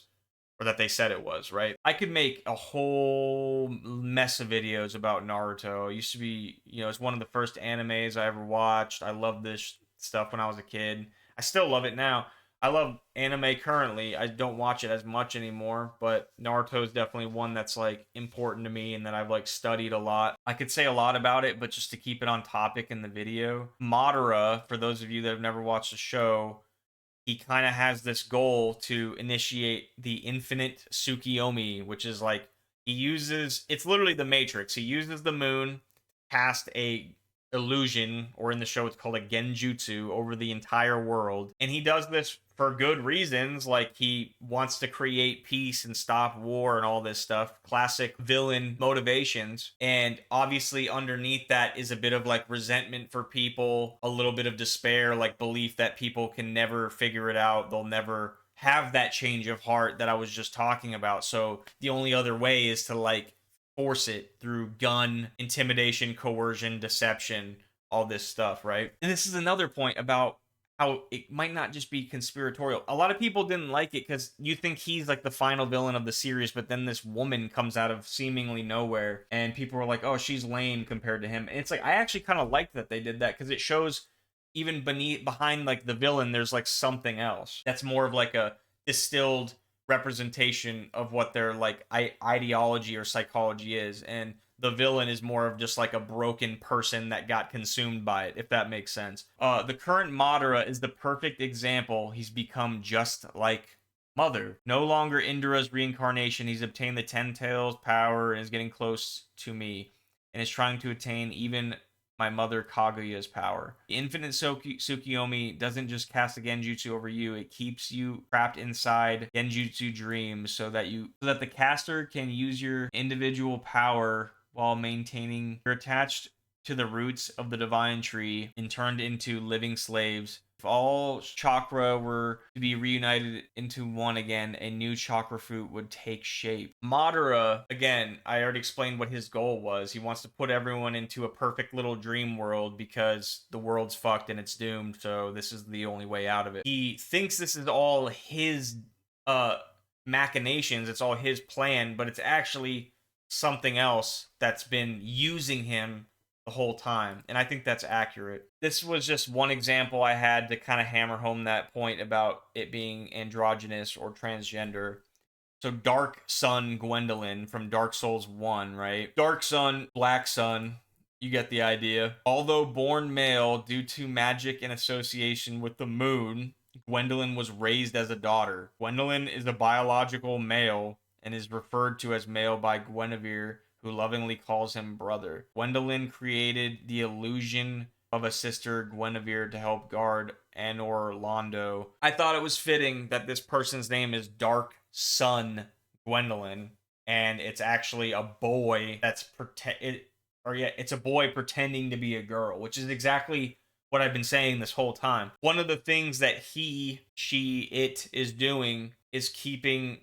or that they said it was, right? I could make a whole mess of videos about Naruto. It used to be, you know, it's one of the first animes I ever watched. I loved this stuff when I was a kid. I still love it now. I love anime currently. I don't watch it as much anymore, but Naruto is definitely one that's like important to me and that I've like studied a lot. I could say a lot about it, but just to keep it on topic in the video, Madara, for those of you that have never watched the show, he kind of has this goal to initiate the infinite Tsukiyomi, which is like he uses, it's literally the Matrix. He uses the moon, cast a illusion, or in the show it's called a genjutsu, over the entire world. And he does this for good reasons, like he wants to create peace and stop war and all this stuff. Classic villain motivations. And obviously underneath that is a bit of like resentment for people, a little bit of despair, like belief that people can never figure it out, they'll never have that change of heart that I was just talking about. So the only other way is to like force it through gun, intimidation, coercion, deception, all this stuff, right? And this is another point about how it might not just be conspiratorial. A lot of people didn't like it because you think he's like the final villain of the series, but then this woman comes out of seemingly nowhere, and people were like, "Oh, she's lame compared to him." And it's like I actually kind of like that they did that because it shows even behind like the villain, there's like something else that's more of like a distilled representation of what their like ideology or psychology is, and the villain is more of just like a broken person that got consumed by it, if that makes sense. The current Madara is the perfect example. He's become just like Mother. No longer Indira's reincarnation. He's obtained the Ten Tails power and is getting close to me, and is trying to attain even my mother Kaguya's power. The infinite Tsukiyomi doesn't just cast a genjutsu over you, it keeps you trapped inside genjutsu dreams so that the caster can use your individual power while maintaining you're attached to the roots of the divine tree and turned into living slaves. If all chakra were to be reunited into one again, a new chakra fruit would take shape. Madara, again, I already explained what his goal was. He wants to put everyone into a perfect little dream world because the world's fucked and it's doomed, so this is the only way out of it. He thinks this is all his machinations, it's all his plan, but it's actually something else that's been using him the whole time. And I think that's accurate. This was just one example I had to kind of hammer home that point about it being androgynous or transgender. So Dark Sun Gwendolyn from Dark Souls 1, right? Dark Sun, Black Sun, you get the idea. Although born male due to magic and association with the moon, Gwendolyn was raised as a daughter. Gwendolyn is a biological male and is referred to as male by Guinevere, who lovingly calls him brother. Gwendolyn created the illusion of a sister Guinevere to help guard Anor Londo. I thought it was fitting that this person's name is Dark Sun Gwendolyn, and it's actually a boy it's a boy pretending to be a girl, which is exactly what I've been saying this whole time. One of the things that it is doing is keeping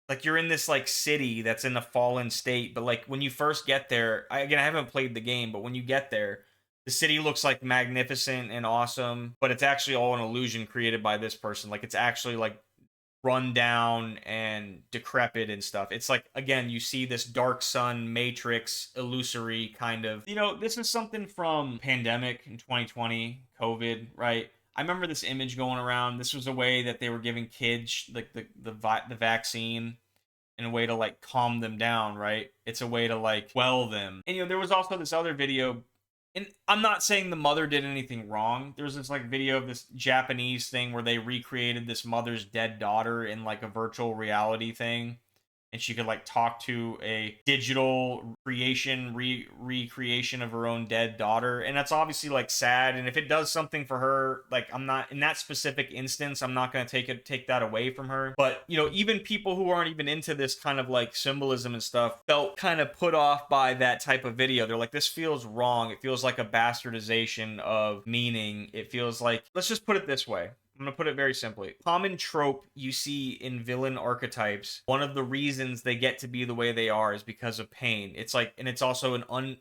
like you're in this like city that's in a fallen state, but like when you first get there, I haven't played the game, but when you get there, the city looks like magnificent and awesome, but it's actually all an illusion created by this person. Like it's actually like run down and decrepit and stuff. It's like, again, you see this dark sun matrix illusory kind of, this is something from pandemic in 2020, COVID, right? I remember this image going around. This was a way that they were giving kids like the vaccine in a way to like calm them down, right? It's a way to like quell them. And there was also this other video, and I'm not saying the mother did anything wrong. There's this like video of this Japanese thing where they recreated this mother's dead daughter in like a virtual reality thing, and she could like talk to a digital recreation of her own dead daughter, and that's obviously like sad. And if it does something for her, like I'm not in that specific instance, I'm not going to take that away from her. But even people who aren't even into this kind of like symbolism and stuff felt kind of put off by that type of video. They're like, this feels wrong. It feels like a bastardization of meaning. It feels like, let's just put it this way. I'm going to put it very simply. Common trope you see in villain archetypes, one of the reasons they get to be the way they are is because of pain. It's like, and it's also an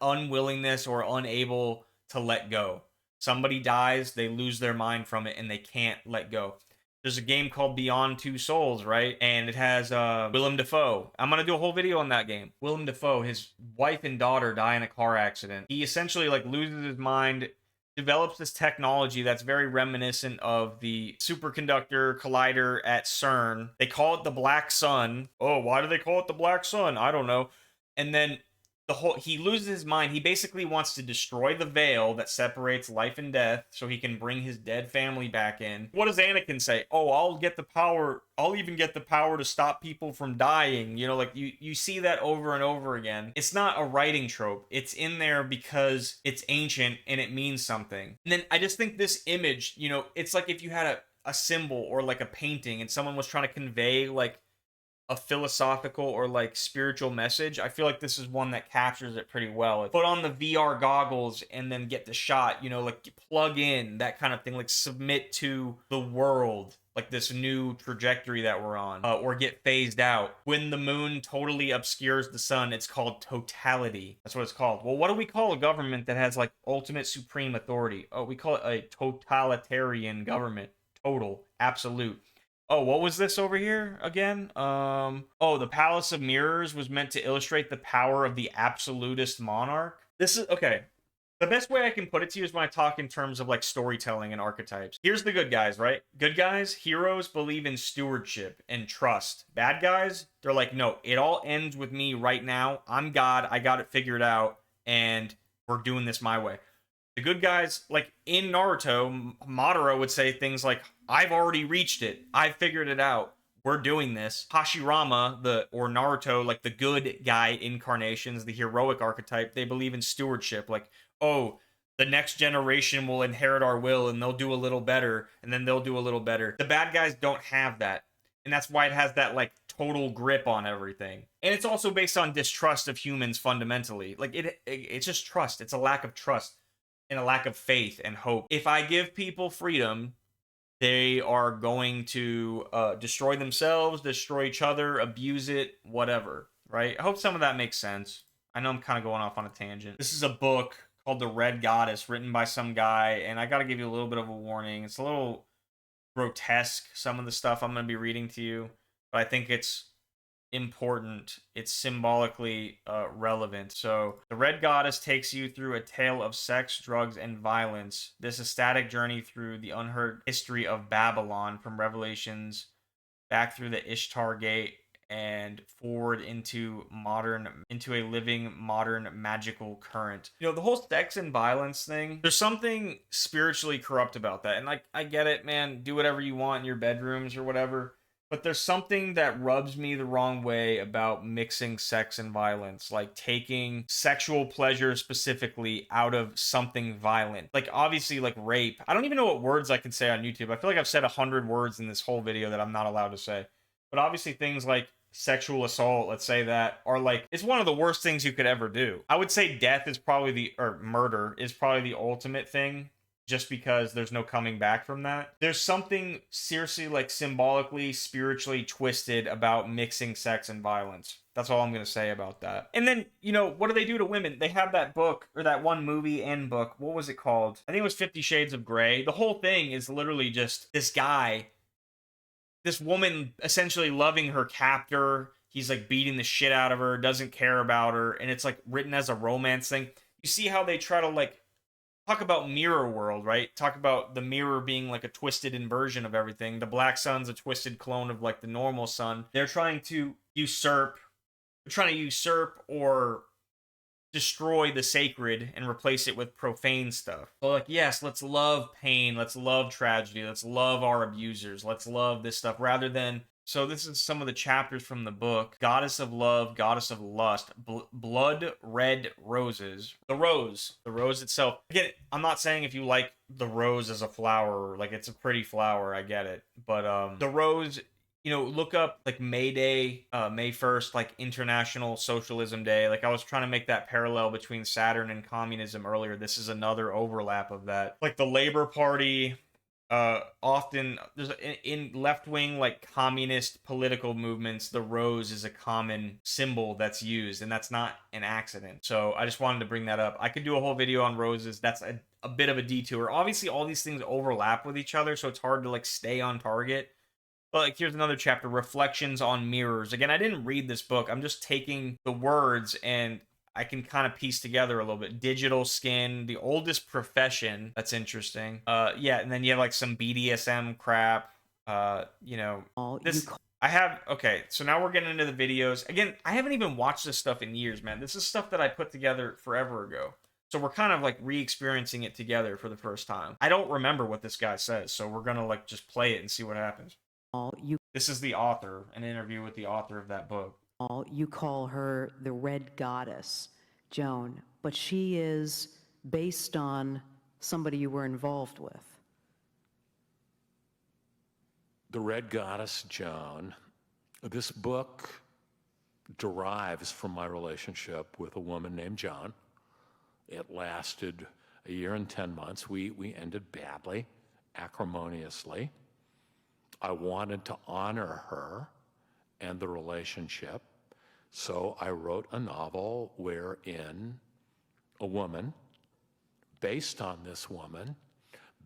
unwillingness or unable to let go. Somebody dies, they lose their mind from it, and they can't let go. There's a game called Beyond Two Souls, right? And it has Willem Dafoe. I'm going to do a whole video on that game. Willem Dafoe, his wife and daughter die in a car accident. He essentially like loses his mind, develops this technology that's very reminiscent of the superconductor collider at CERN. They call it the Black Sun. Oh, why do they call it the Black Sun? I don't know. And then he loses his mind. He basically wants to destroy the veil that separates life and death so he can bring his dead family back in. What does Anakin say? Oh, I'll even get the power to stop people from dying. Like you see that over and over again. It's not a writing trope. It's in there because it's ancient and it means something. And then I just think this image, it's like if you had a symbol or like a painting and someone was trying to convey like a philosophical or like spiritual message. I feel like this is one that captures it pretty well. Put on the VR goggles and then get the shot, like plug in, that kind of thing, like submit to the world. like this new trajectory that we're on, or get phased out. When the moon totally obscures the sun, it's called totality. That's what it's called. Well, what do we call a government that has like ultimate supreme authority? Oh, we call it a totalitarian government. Total, absolute. Oh, what was this over here again? Oh, the Palace of Mirrors was meant to illustrate the power of the absolutist monarch. This is okay. The best way I can put it to you is when I talk in terms of like storytelling and archetypes. Here's the good guys, right? Good guys, heroes believe in stewardship and trust. Bad guys, they're like, no, it all ends with me right now. I'm God. I got it figured out, and we're doing this my way. The good guys, like in Naruto, Madara would say things like, I've already reached it. I figured it out. We're doing this. Hashirama, or Naruto, like the good guy incarnations, the heroic archetype, they believe in stewardship. Like, oh, the next generation will inherit our will and they'll do a little better, and then they'll do a little better. The bad guys don't have that. And that's why it has that like total grip on everything. And it's also based on distrust of humans fundamentally. Like it's just trust. It's a lack of trust and a lack of faith and hope. If I give people freedom, they are going to destroy themselves, destroy each other, abuse it, whatever, right? I hope some of that makes sense. I know I'm kind of going off on a tangent. This is a book called The Red Goddess, written by some guy, and I got to give you a little bit of a warning. It's a little grotesque, some of the stuff I'm going to be reading to you, but I think it's important. It's symbolically relevant. So the Red Goddess takes you through a tale of sex, drugs, and violence. This ecstatic journey through the unheard history of Babylon, from Revelations back through the Ishtar Gate and forward into a living modern magical current. You know, the whole sex and violence thing, there's something spiritually corrupt about that. And like, I get it, man, do whatever you want in your bedrooms or whatever. But there's something that rubs me the wrong way about mixing sex and violence, like taking sexual pleasure specifically out of something violent. Like obviously like rape. I don't even know what words I can say on YouTube. I feel like I've said 100 words in this whole video that I'm not allowed to say. But obviously things like sexual assault, let's say that, are like, it's one of the worst things you could ever do. I would say death is probably murder is probably the ultimate thing, just because there's no coming back from that. There's something seriously like symbolically, spiritually twisted about mixing sex and violence. That's all I'm going to say about that. And then, you know, what do they do to women? They have that book, or that one movie and book. What was it called? I think it was 50 Shades of Grey. The whole thing is literally just this woman essentially loving her captor. He's like beating the shit out of her, doesn't care about her. And it's like written as a romance thing. You see how they try to like talk about mirror world, right? Talk about the mirror being like a twisted inversion of everything. The black sun's a twisted clone of like the normal sun. They're trying to usurp or destroy the sacred and replace it with profane stuff. So like, yes, let's love pain, let's love tragedy, let's love our abusers, let's love this stuff, rather than. So this is some of the chapters from the book. Goddess of love, goddess of lust, blood red roses. The rose itself. Again, I'm not saying if you like the rose as a flower, like it's a pretty flower, I get it. But the rose, you know, look up like May Day, May 1st, like International Socialism Day. Like I was trying to make that parallel between Saturn and communism earlier. This is another overlap of that. Like the Labor Party, often there's in left-wing like communist political movements, the rose is a common symbol that's used, and that's not an accident. So I just wanted to bring that up. I could do a whole video on roses. That's a bit of a detour. Obviously all these things overlap with each other, so it's hard to like stay on target. But like, here's another chapter, Reflections on Mirrors. Again, I didn't read this book. I'm just taking the words and I can kind of piece together a little bit. Digital skin, the oldest profession. That's interesting. Yeah, and then you have like some BDSM crap. You know, okay, so now we're getting into the videos. Again, I haven't even watched this stuff in years, man. This is stuff that I put together forever ago. So we're kind of like re-experiencing it together for the first time. I don't remember what this guy says, so we're gonna like just play it and see what happens. This is the author, an interview with the author of that book. You call her the Red Goddess, Joan, but she is based on somebody you were involved with. The Red Goddess, Joan. This book derives from my relationship with a woman named Joan. It lasted a year and 10 months. We ended badly, acrimoniously. I wanted to honor her and the relationship, so I wrote a novel wherein a woman, based on this woman,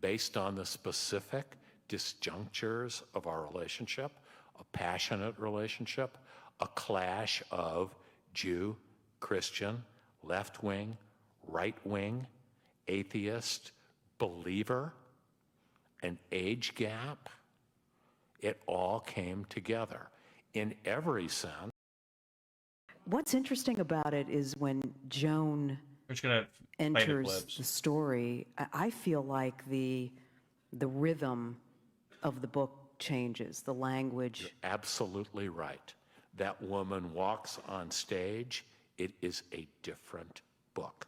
based on the specific disjunctures of our relationship, a passionate relationship, a clash of Jew, Christian, left wing, right wing, atheist, believer, an age gap, it all came together in every sense. What's interesting about it is when Joan We're just gonna play the enters clips. the story, I feel like the rhythm of the book changes, the language. Absolutely right. That woman walks on stage, it is a different book.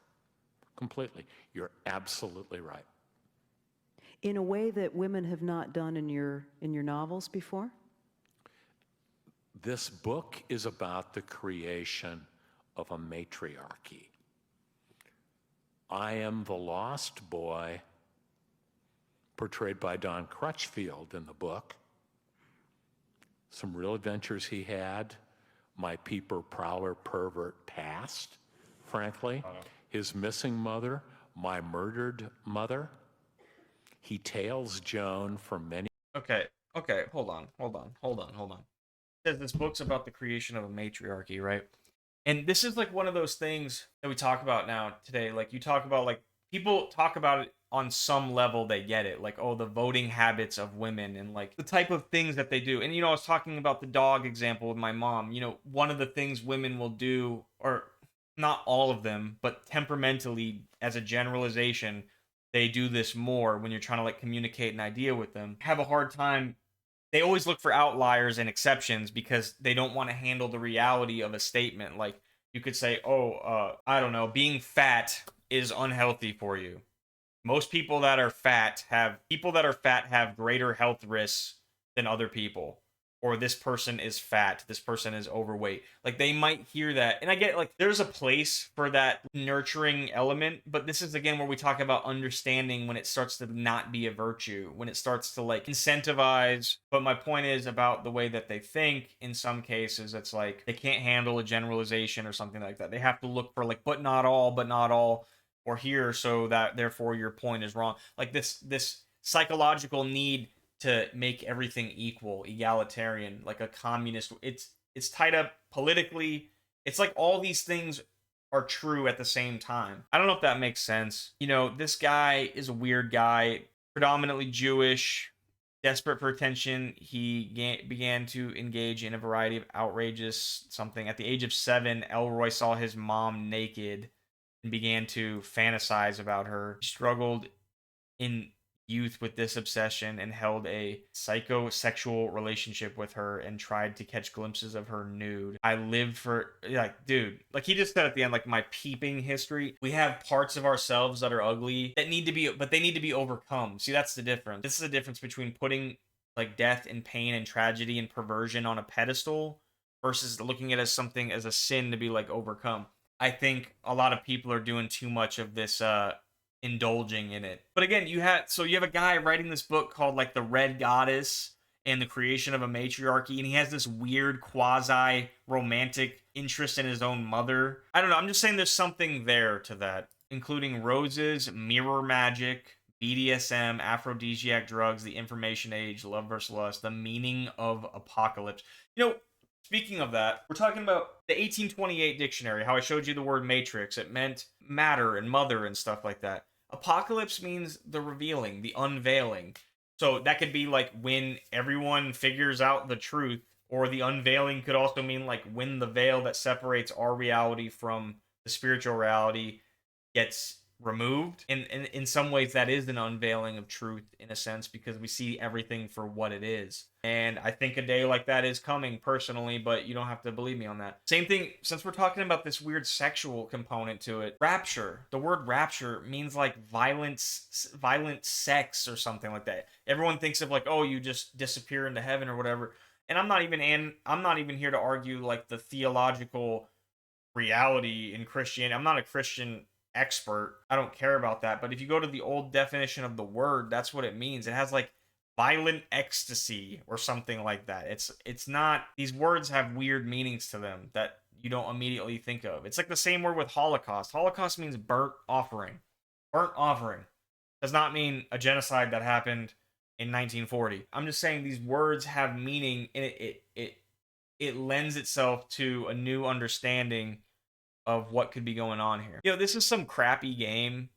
Completely. You're absolutely right. In a way that women have not done in your novels before? This book is about the creation of a matriarchy. I am the lost boy, portrayed by Don Crutchfield in the book. Some real adventures he had. My peeper, prowler, pervert past, frankly. His missing mother, my murdered mother. He tails Joan for many. Okay, hold on. Says this book's about the creation of a matriarchy, right? And this is like one of those things that we talk about now today. Like you talk about, like, people talk about it on some level, they get it. Like, oh, the voting habits of women and like the type of things that they do. And I was talking about the dog example with my mom. One of the things women will do, or not all of them, but temperamentally as a generalization, they do this more when you're trying to like communicate an idea with them. Have a hard time. They always look for outliers and exceptions because they don't want to handle the reality of a statement. Like you could say, "Oh, I don't know, being fat is unhealthy for you." Most people that are fat have greater health risks than other people. Or this person is fat, this person is overweight. Like they might hear that. And I get, like, there's a place for that nurturing element, but this is again where we talk about understanding when it starts to not be a virtue, when it starts to like incentivize. But my point is about the way that they think. In some cases, it's like they can't handle a generalization or something like that. They have to look for like, but not all, or here, so that therefore your point is wrong. Like this psychological need to make everything equal, egalitarian, like a communist. It's tied up politically. It's like all these things are true at the same time. I don't know if that makes sense. This guy is a weird guy, predominantly Jewish, desperate for attention. He began to engage in a variety of outrageous something. At the age of 7, Elroy saw his mom naked and began to fantasize about her. He struggled in youth with this obsession and held a psychosexual relationship with her and tried to catch glimpses of her nude. I lived for, like, dude, like he just said at the end, like, my peeping history. We have parts of ourselves that are ugly that need to be, but they need to be overcome. See, that's the difference. This is the difference between putting like death and pain and tragedy and perversion on a pedestal versus looking at it as something, as a sin to be like overcome. I think a lot of people are doing too much of this indulging in it. But again, you have a guy writing this book called like The Red Goddess and the Creation of a Matriarchy, and he has this weird quasi romantic interest in his own mother. I don't know, I'm just saying there's something there to that, including roses, mirror magic, BDSM, aphrodisiac drugs, the information age, love versus lust, the meaning of apocalypse. Speaking of that, we're talking about the 1828 dictionary, how I showed you the word matrix. It meant matter and mother and stuff like that. Apocalypse means the revealing, the unveiling. So that could be like when everyone figures out the truth, or the unveiling could also mean like when the veil that separates our reality from the spiritual reality gets removed. And in some ways, that is an unveiling of truth in a sense, because we see everything for what it is. And I think a day like that is coming personally, but you don't have to believe me on that. Same thing, since we're talking about this weird sexual component to it. Rapture. The word rapture means like violent sex or something like that. Everyone thinks of like, oh, you just disappear into heaven or whatever. And I'm not even here to argue like the theological reality in Christianity. I'm not a Christian expert. I don't care about that. But if you go to the old definition of the word, that's what it means. It has like violent ecstasy or something like that. It's not, these words have weird meanings to them that you don't immediately think of. It's like the same word with Holocaust. Holocaust means burnt offering. Burnt offering does not mean a genocide that happened in 1940. I'm just saying these words have meaning, and it lends itself to a new understanding of what could be going on here. This is some crappy game.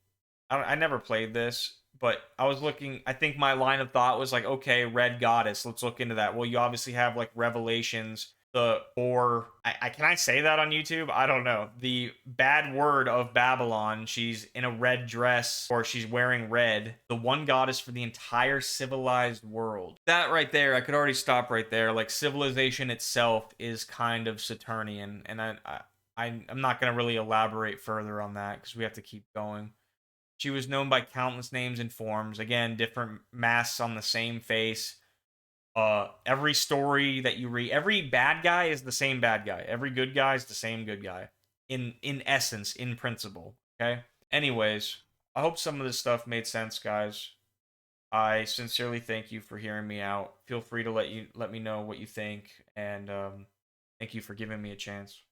I never played this, but I was looking. I think my line of thought was like, okay, Red Goddess. Let's look into that. Well, you obviously have like Revelations, can I say that on YouTube? I don't know. The bad word of Babylon. She's in a red dress, or she's wearing red. The one goddess for the entire civilized world. That right there, I could already stop right there. Like, civilization itself is kind of Saturnian, and I'm not gonna really elaborate further on that because we have to keep going. She was known by countless names and forms. Again, different masks on the same face. Every story that you read, every bad guy is the same bad guy. Every good guy is the same good guy. In essence, in principle. Okay? Anyways, I hope some of this stuff made sense, guys. I sincerely thank you for hearing me out. Feel free to let me know what you think, and thank you for giving me a chance.